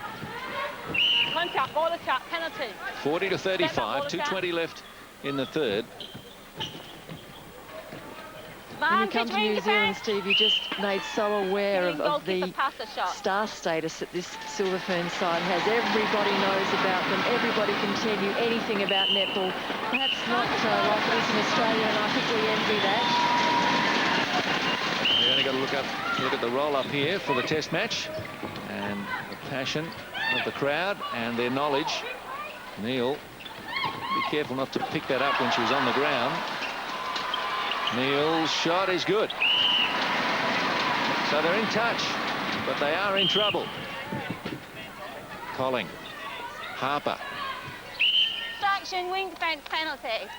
Contact, ball attack, penalty. 40-35, 2:20 left in the 3rd. When you come to New Zealand, Steve, you just made so aware of the star status that this Silver Ferns side has. Everybody knows about them. Everybody can tell you anything about netball. Perhaps not like it is in Australia, and I think we envy that. We only got to look at the roll-up here for the test match. And the passion of the crowd and their knowledge. Neil, be careful not to pick that up when she was on the ground. Neil's shot is good. So they're in touch, but they are in trouble. Colling. Harper. Distraction, wing defence penalty.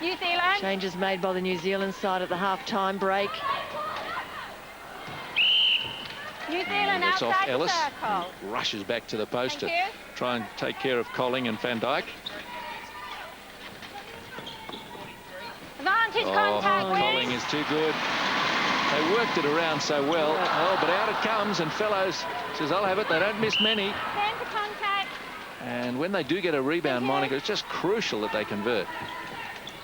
New Zealand. Changes made by the New Zealand side at the half-time break. New Zealand That's off outside the Ellis. circle. Rushes back to the post to Thank you. try and take care of Colling and Van Dijk. Advantage contact wins. Colling is too good. They worked it around so well. Oh, but out it comes, and Fellows says, I'll have it. They don't miss many. Centre contact. And when they do get a rebound, Monica, it's just crucial that they convert.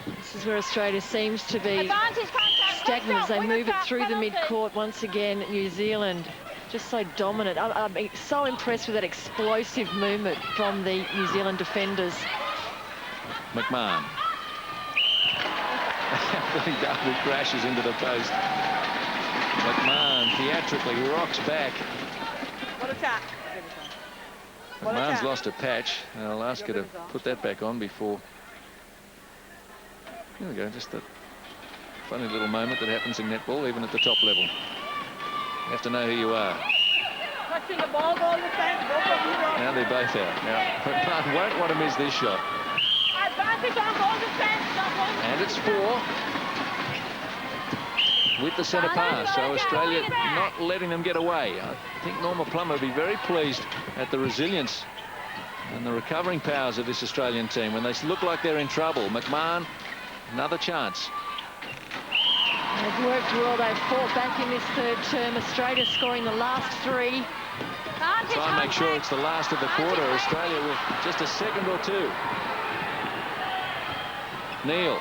This is where Australia seems to be Advantage contact. stagnant as they move it through the penalty. mid-court once again. New Zealand just so dominant. I'm so impressed with that explosive movement from the New Zealand defenders. McMahon. Billy Darby crashes into the post. McMahon theatrically rocks back. What a tap. McMahon's lost a patch. I'll ask her to put that back on before. Here we go, just a funny little moment that happens in netball, even at the top level. You have to know who you are. Touching the ball, goal defence, both of you. Now they're both out. Now, McMahon won't want to miss this shot. Advantage on goal defence, not one. And it's 4. With the centre pass, so Australia not letting them get away. I think Norma Plummer will be very pleased at the resilience and the recovering powers of this Australian team when they look like they're in trouble. McMahon, another chance. They've worked well. They've fought back in this third term. Australia scoring the last 3. Try and make sure it's the last of the quarter. Australia with just a second or 2. Neil.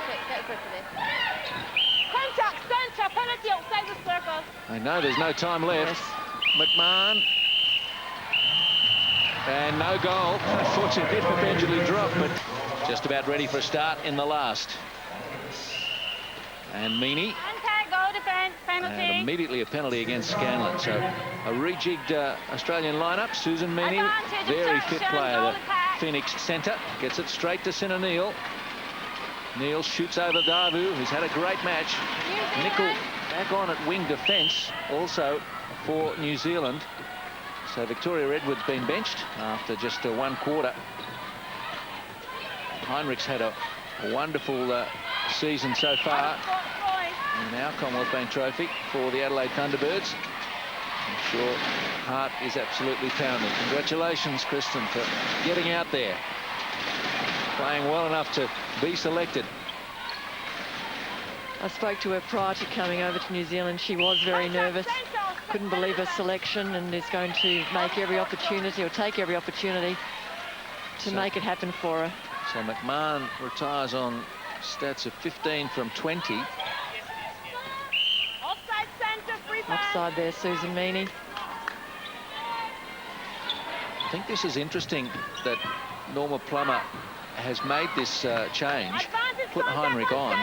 Contact centre, penalty outside the circle. I know there's no time left. McMahon. And no goal. Unfortunately, did perpetually drop, but just about ready for a start in the last. And Meany. Contact, goal defence, penalty. And immediately a penalty against Scanlon. So a rejigged Australian lineup. Susan Meany, very fit player, the Phoenix centre. Gets it straight to Sinner Neil. Neil shoots over Davu, who's had a great match. Nickel back on at wing defence, also for New Zealand. So Victoria Edwards been benched after just 1 quarter. Heinrich's had a wonderful season so far. And now Commonwealth Bank Trophy for the Adelaide Thunderbirds. I'm sure heart is absolutely pounding. Congratulations, Kristen, for getting out there. Playing well enough to be selected. I spoke to her prior to coming over to New Zealand. She was very nervous. Couldn't believe her selection and is going to make every opportunity or take every opportunity to make it happen for her. So McMahon retires on stats of 15 from 20. Offside centre, free pass. Offside there, Susan Meany. I think this is interesting that Norma Plummer has made this change, put Heinrich on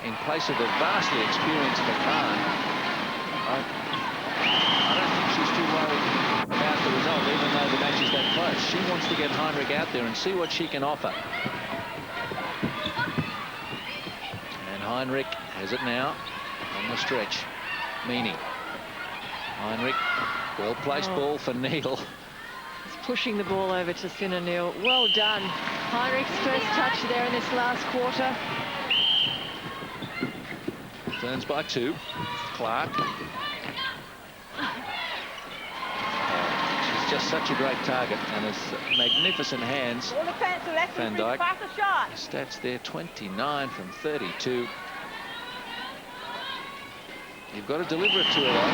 in place of the vastly experienced McMahon. I don't think she's too worried about the result, even though the match is that close. She wants to get Heinrich out there and see what she can offer. And Heinrich has it now on the stretch. Meany. Heinrich, well-placed ball for Neil. Pushing the ball over to Sinner Neil. Well done. Heinrich's first touch there in this last quarter. Ferns by 2. Clark. She's just such a great target and has magnificent hands. Goal defence, Van free Dijk. pass a shot. Stats there, 29 from 32. You've got to deliver it to her, though.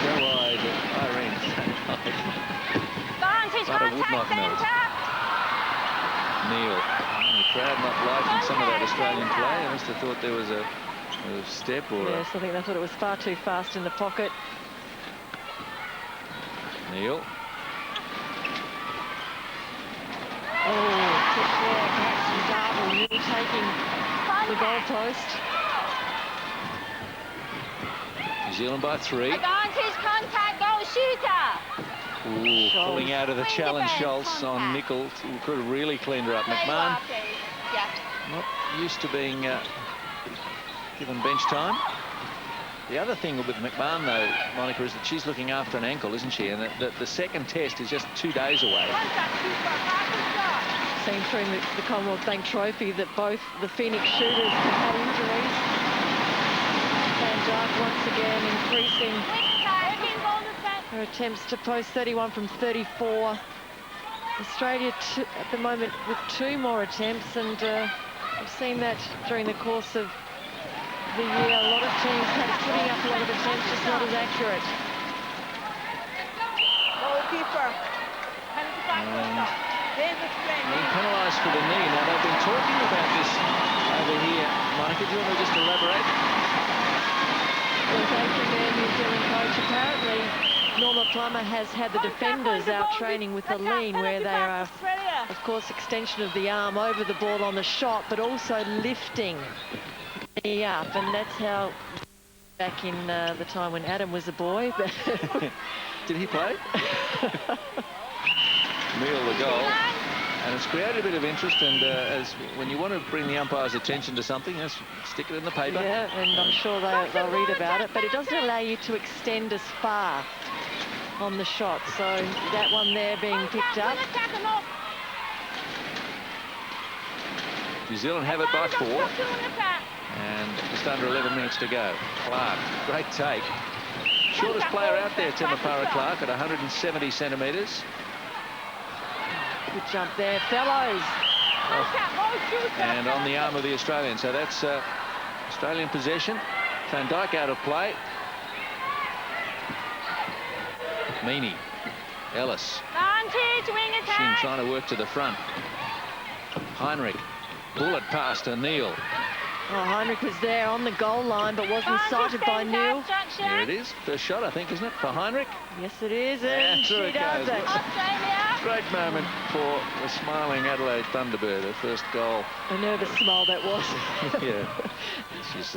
Go wide, Irene. Advantage, But it would not contact melt. centre. Neil. The crowd not liking some of that Australian play. I must have thought there was a step or Yes, I think they thought it was far too fast in the pocket. Neil. Oh, kick there, perhaps from Darwin, really taking the goalpost. New Zealand by 3. Advantage, contact, goal Shooter. Ooh, pulling out of the Swing challenge, defense, Schultz on contact. Nickel. Could have really cleaned her up. There you McMahon, are, please. Yeah. not used to being given bench time. The other thing with McMahon, though, Monica, is that she's looking after an ankle, isn't she? And the second test is just 2 days away. Contact, keeper. Back and start. Seen through the Commonwealth Bank Trophy that both the Phoenix shooters have had injuries. Van Dyke once again increasing her attempts to post 31 from 34. Australia at the moment with 2 more attempts, and I've seen that during the course of the year. A lot of teams putting up a lot of attempts, just not as accurate. Goalkeeper. Penalty back and start. There's the spin. Being penalised for the knee. Now, they've been talking about this over here. Monica, do you want to just elaborate? Well, thank you there, New Zealand coach. Apparently, Norma Plummer has had the defenders out training with the lean, where they are, of course, extension of the arm over the ball on the shot, but also lifting the knee up. And that's how, back in the time when Adam was a boy. Did he play? Neil the goal. And it's created a bit of interest, and as when you want to bring the umpire's attention to something, just stick it in the paper. Yeah, and I'm sure they'll read about it, but it doesn't allow you to extend as far on the shot. So that one there being picked up. New Zealand have it by 4. And just under 11 minutes to go. Clark, great take. Shortest player out there, Temapara Clark, at 170 centimetres. Good jump there, Fellows. And on the arm of the Australian. So that's Australian possession. Van Dyke out of play. Meany. Ellis. Shin trying to work to the front. Heinrich. Bullet past O'Neill. Oh, Heinrich was there on the goal line, but wasn't sighted by Neil. Here it is. First shot, I think, isn't it, for Heinrich? Yes, it is, and she does it. Great moment for the smiling Adelaide Thunderbird, her first goal. A nervous smile that was. Yeah, she's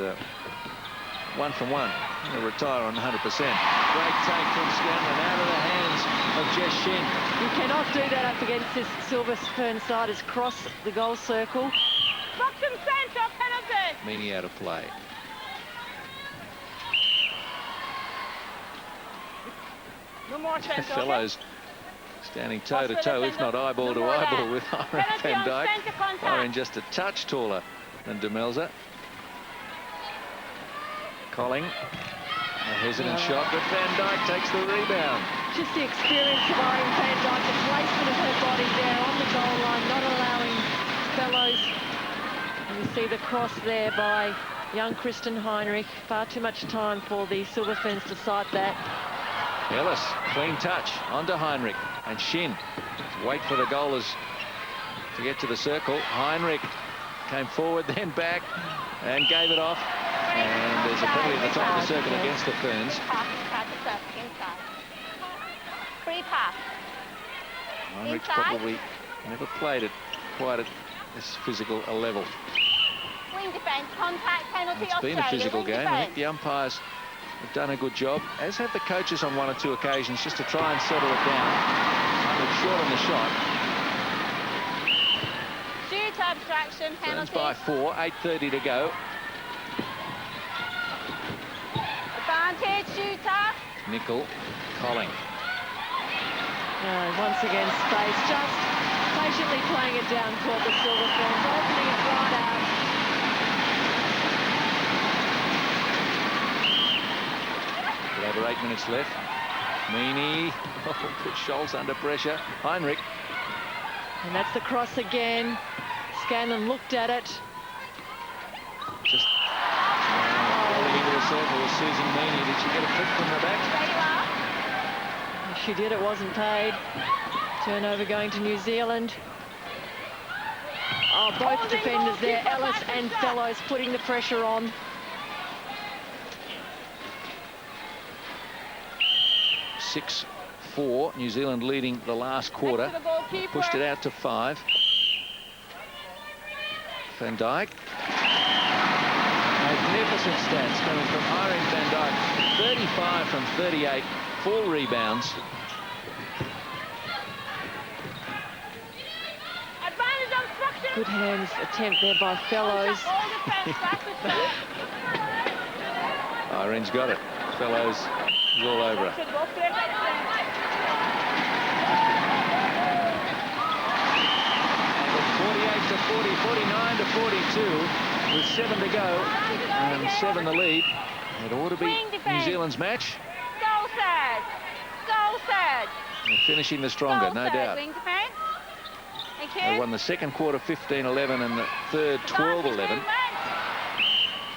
1 from 1. Going to retire on 100%. Great take from Scanlon out of the hands of Jess Shin. You cannot do that up against this Silver Ferns side as cross the goal circle. Bottom centre, penalty. Meany out of play. No more centre. Fellows standing toe-to-toe, if not eyeball-to-eyeball with Irene Van Dyke. Irene just a touch taller than De Melza. Colling, a hesitant shot, but Van Dyke takes the rebound. Just the experience of Irene Van Dyke, the placement of her body there on the goal line, not allowing Fellows. And you see the cross there by young Kristen Heinrich. Far too much time for the Silver Ferns to sight that. Ellis, clean touch, onto Heinrich. And Shin, wait for the goalers to get to the circle. Heinrich came forward, then back, and gave it off. And there's a penalty at the top of the circle against the Ferns. Free pass. Heinrich's probably never played at quite at this physical a level. Wing defence, contact, penalty. It's been a physical game. I think the umpires have done a good job, as have the coaches on 1 or 2 occasions, just to try and settle it down. Heinrich short on the shot. Shoot abstraction, Ferns penalty. by 4, 8:30 to go. Advantage, shooter. Nickel, Colling. Once again, space, just patiently playing it down toward the Silver Ferns, opening it right out. Over 8 minutes left. Meany, put Schultz under pressure. Heinrich. And that's the cross again. Scanlon looked at it. Just rolling into the circle with Susan Meany. Did she get a flick from the back? There you are. If she did, it wasn't paid. Turnover going to New Zealand. Oh, both defenders there, Ellis and Fellows, putting the pressure on. (6-4), New Zealand leading the last quarter. Pushed it out to 5. Van Dyke. Magnificent stats coming from Irene Van Dyke. 35 from 38, 4 rebounds. Advantage obstruction. Good hands attempt there by Fellows. All defense back to serve. Irene's got it. Fellows is all over her. Should go play back then. 48 to 40, 49 to 42, with 7 to go, and 7 the lead. It ought to be New Zealand's match. Goal third. Goal third. They're finishing the stronger, no doubt. Wing defense. Thank you. They won the second quarter 15-11 and the third 12-11.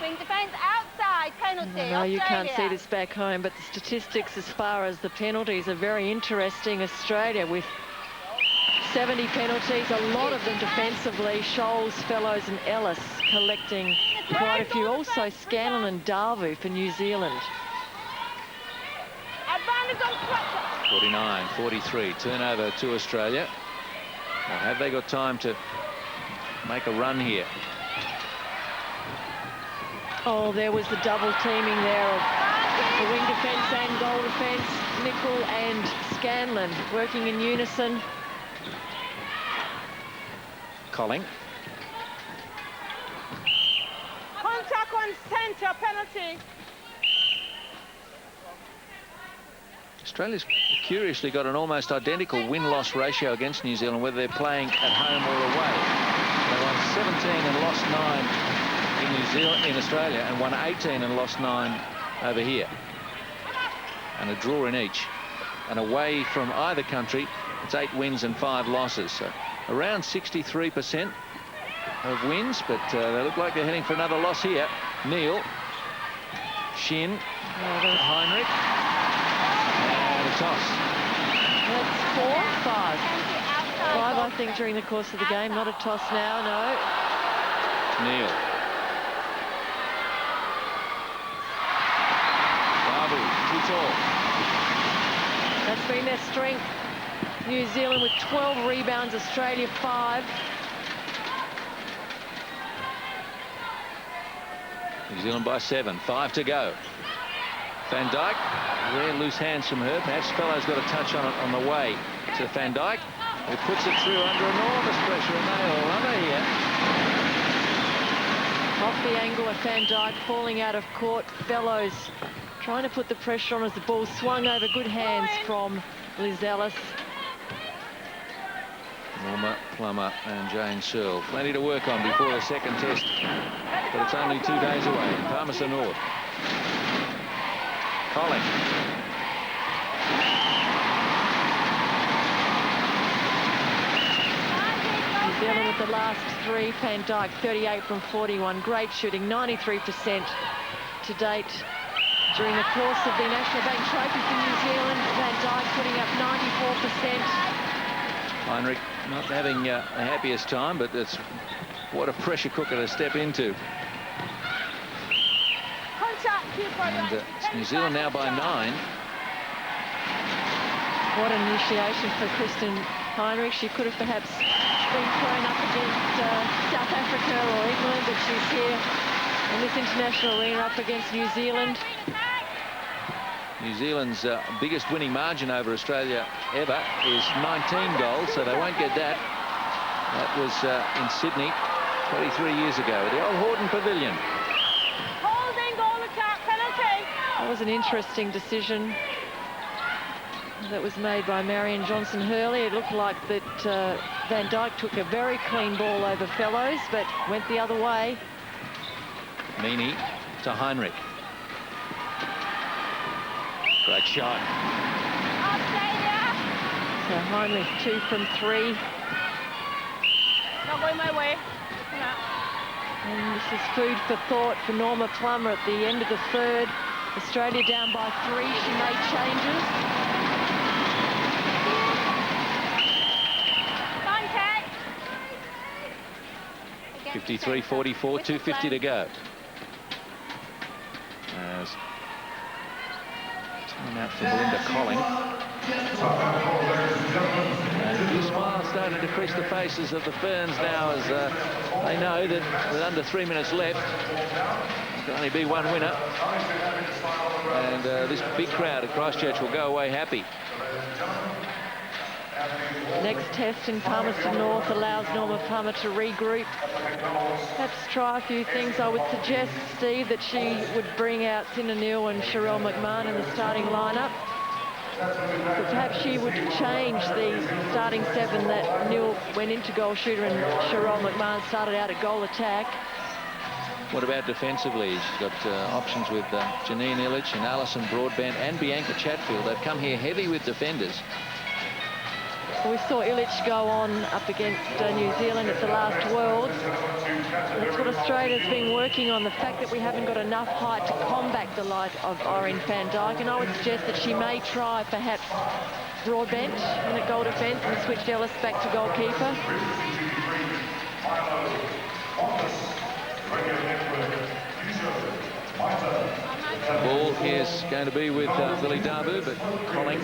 Wing defense outside penalty. I know you can't see Australia. this back home, but the statistics as far as the penalties are very interesting. Australia with 70 penalties, a lot of them defensively. Scholes, Fellows and Ellis collecting quite a few. Also Scanlon and Darvu for New Zealand. Advantage obstruction. 49-43, turnover to Australia. Now, have they got time to make a run here? Oh, there was the double teaming there of the wing defence and goal defence. Nicol and Scanlon working in unison. Colling. Contact on centre penalty. Australia's curiously got an almost identical win-loss ratio against New Zealand, whether they're playing at home or away. They won 17 and lost 9 in New Zealand, in Australia, and won 18 and lost 9 over here. And a draw in each. And away from either country, it's 8 wins and 5 losses. So around 63% of wins, but they look like they're heading for another loss here. Neil, Shin, Heinrich, and a toss. That's 4, 5. 5, I think, during the course of the game. Not a toss now, no. Neil. Babu, too tall. That's been their strength. New Zealand with 12 rebounds, Australia 5. New Zealand by 7, 5 to go. Van Dijk, rare loose hands from her. Perhaps Fellows got a touch on it on the way to Van Dijk. He puts it through under enormous pressure, and they all run her here. Off the angle of Van Dijk, falling out of court. Fellows trying to put the pressure on as the ball swung over. Good hands from Liz Ellis. Norma Plummer and Jane Searle. Plenty to work on before the second test, but it's only 2 days away. Palmerston North. Colling. New Zealand with the last 3. Van Dijk 38 from 41. Great shooting, 93% to date. During the course of the National Bank Trophy for New Zealand, Van Dijk putting up 94%. Heinrich not having the happiest time, but it's what a pressure cooker to step into. And it's New Zealand now by 9. What an initiation for Kristen Heinrich. She could have perhaps been thrown up against South Africa or England, but she's here in this international arena up against New Zealand. New Zealand's biggest winning margin over Australia ever is 19 goals, so they won't get that. That was in Sydney 23 years ago at the old Horton Pavilion. Holding goal attack penalty. That was an interesting decision that was made by Marion Johnson-Hurley. It looked like that Van Dijk took a very clean ball over Fellows, but went the other way. Meany to Heinrich. Great shot. Australia. So Heinrich 2 from 3. Not going my way. Come out. And this is food for thought for Norma Plummer at the end of the third. Australia down by 3. She made changes. Contact. 53-44, 2:50 to go. As timeout for Belinda Colling. And a few smiles starting to crease the faces of the Ferns now as they know that with under 3 minutes left, there can only be one winner. And this big crowd at Christchurch will go away happy. Next test in Palmerston North allows Norma Palmer to regroup. Perhaps try a few things. I would suggest, Steve, that she would bring out Cinna Neal and Sherelle McMahon in the starting lineup. But perhaps she would change the starting 7 that Neal went into goal shooter and Sherelle McMahon started out at goal attack. What about defensively? She's got options with Janine Illich and Alison Broadbent and Bianca Chatfield. They've come here heavy with defenders. We saw Illich go on up against New Zealand at the last Worlds. That's what Australia's been working on, the fact that we haven't got enough height to combat the light of Irene van Dijk. And I would suggest that she may try perhaps Broadbent in at goal defence and switch Ellis back to goalkeeper. The ball is going to be with Billy Darbu, but Colling.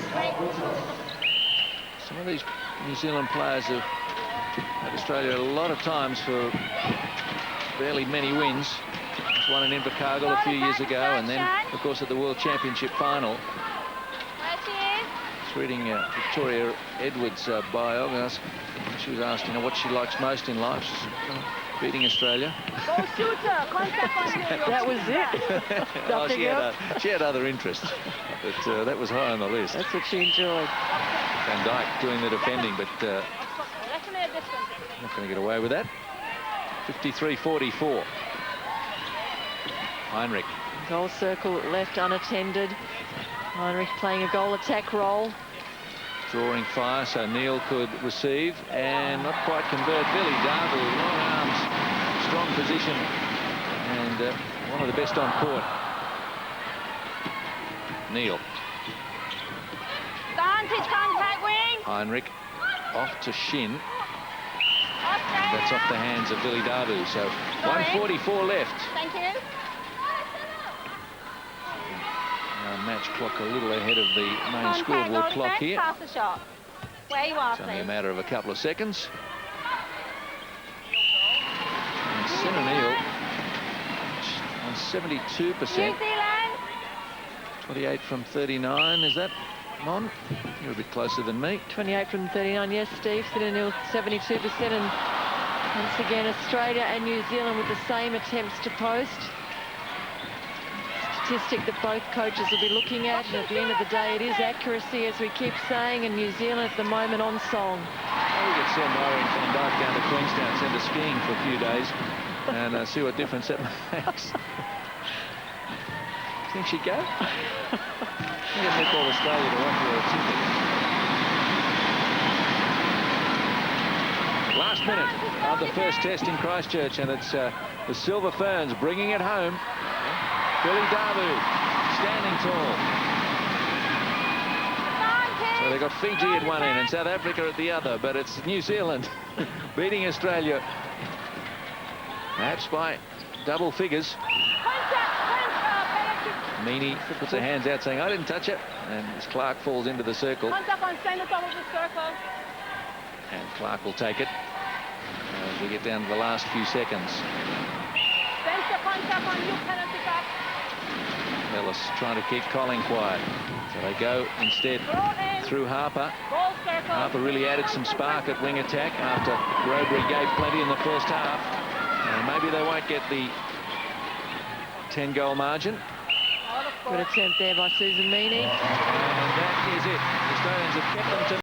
Some of these New Zealand players have had Australia a lot of times for barely many wins. Just won in Invercargill a few years ago, and then, of course, at the World Championship final. Just reading Victoria Edwards' bio. She was asked, what she likes most in life. She's beating Australia. That was it. Nothing else. She had other interests, but that was high on the list. That's what she enjoyed. Van Dijk doing the defending, but not going to get away with that. 53-44. Heinrich. Goal circle left unattended. Heinrich playing a goal attack role. Drawing fire, so Neal could receive and not quite convert. Billy Darbu, long arms, strong position, and one of the best on court. Neal. Heinrich off to Shin. And that's off the hands of Billy Darbu. So 1:44 left. Thank you. Match clock a little ahead of the main scoreboard clock here. Pass the shot. Where you are, It's only a please. matter of a couple of seconds. And Cinna Neal on 72%. New Zealand. 28 from 39. Is that Mon? You're a bit closer than me. 28 from 39, yes, Steve. Cinna Neal 72%, and once again Australia and New Zealand with the same attempts to post. Statistic that both coaches will be looking at, and at the end of the day it is accuracy, as we keep saying, and New Zealand at the moment on song. We could send Irene van Dijk down to Queenstown, send her skiing for a few days, and see what difference that makes. Think she'd go? Get Netball Australia to offer her a ticket. Last minute of the first test in Christchurch, and it's the Silver Ferns bringing it home. Billy Darbu standing tall. So they've got Fiji at one end and South Africa at the other, but it's New Zealand beating Australia, perhaps by double figures. Meany puts her hands out saying, I didn't touch it. And as Clark falls into the circle. Contact on center top of the circle. And Clark will take it as we get down to the last few seconds. Center contact on you, penalty back. Ellis trying to keep Colling quiet. So they go instead through Harper. Goal circle. Harper really added some spark at wing attack after Robury gave plenty in the first half. And maybe they won't get the 10-goal margin. Good attempt there by Susan Meany. And that is it. The Australians have kept them to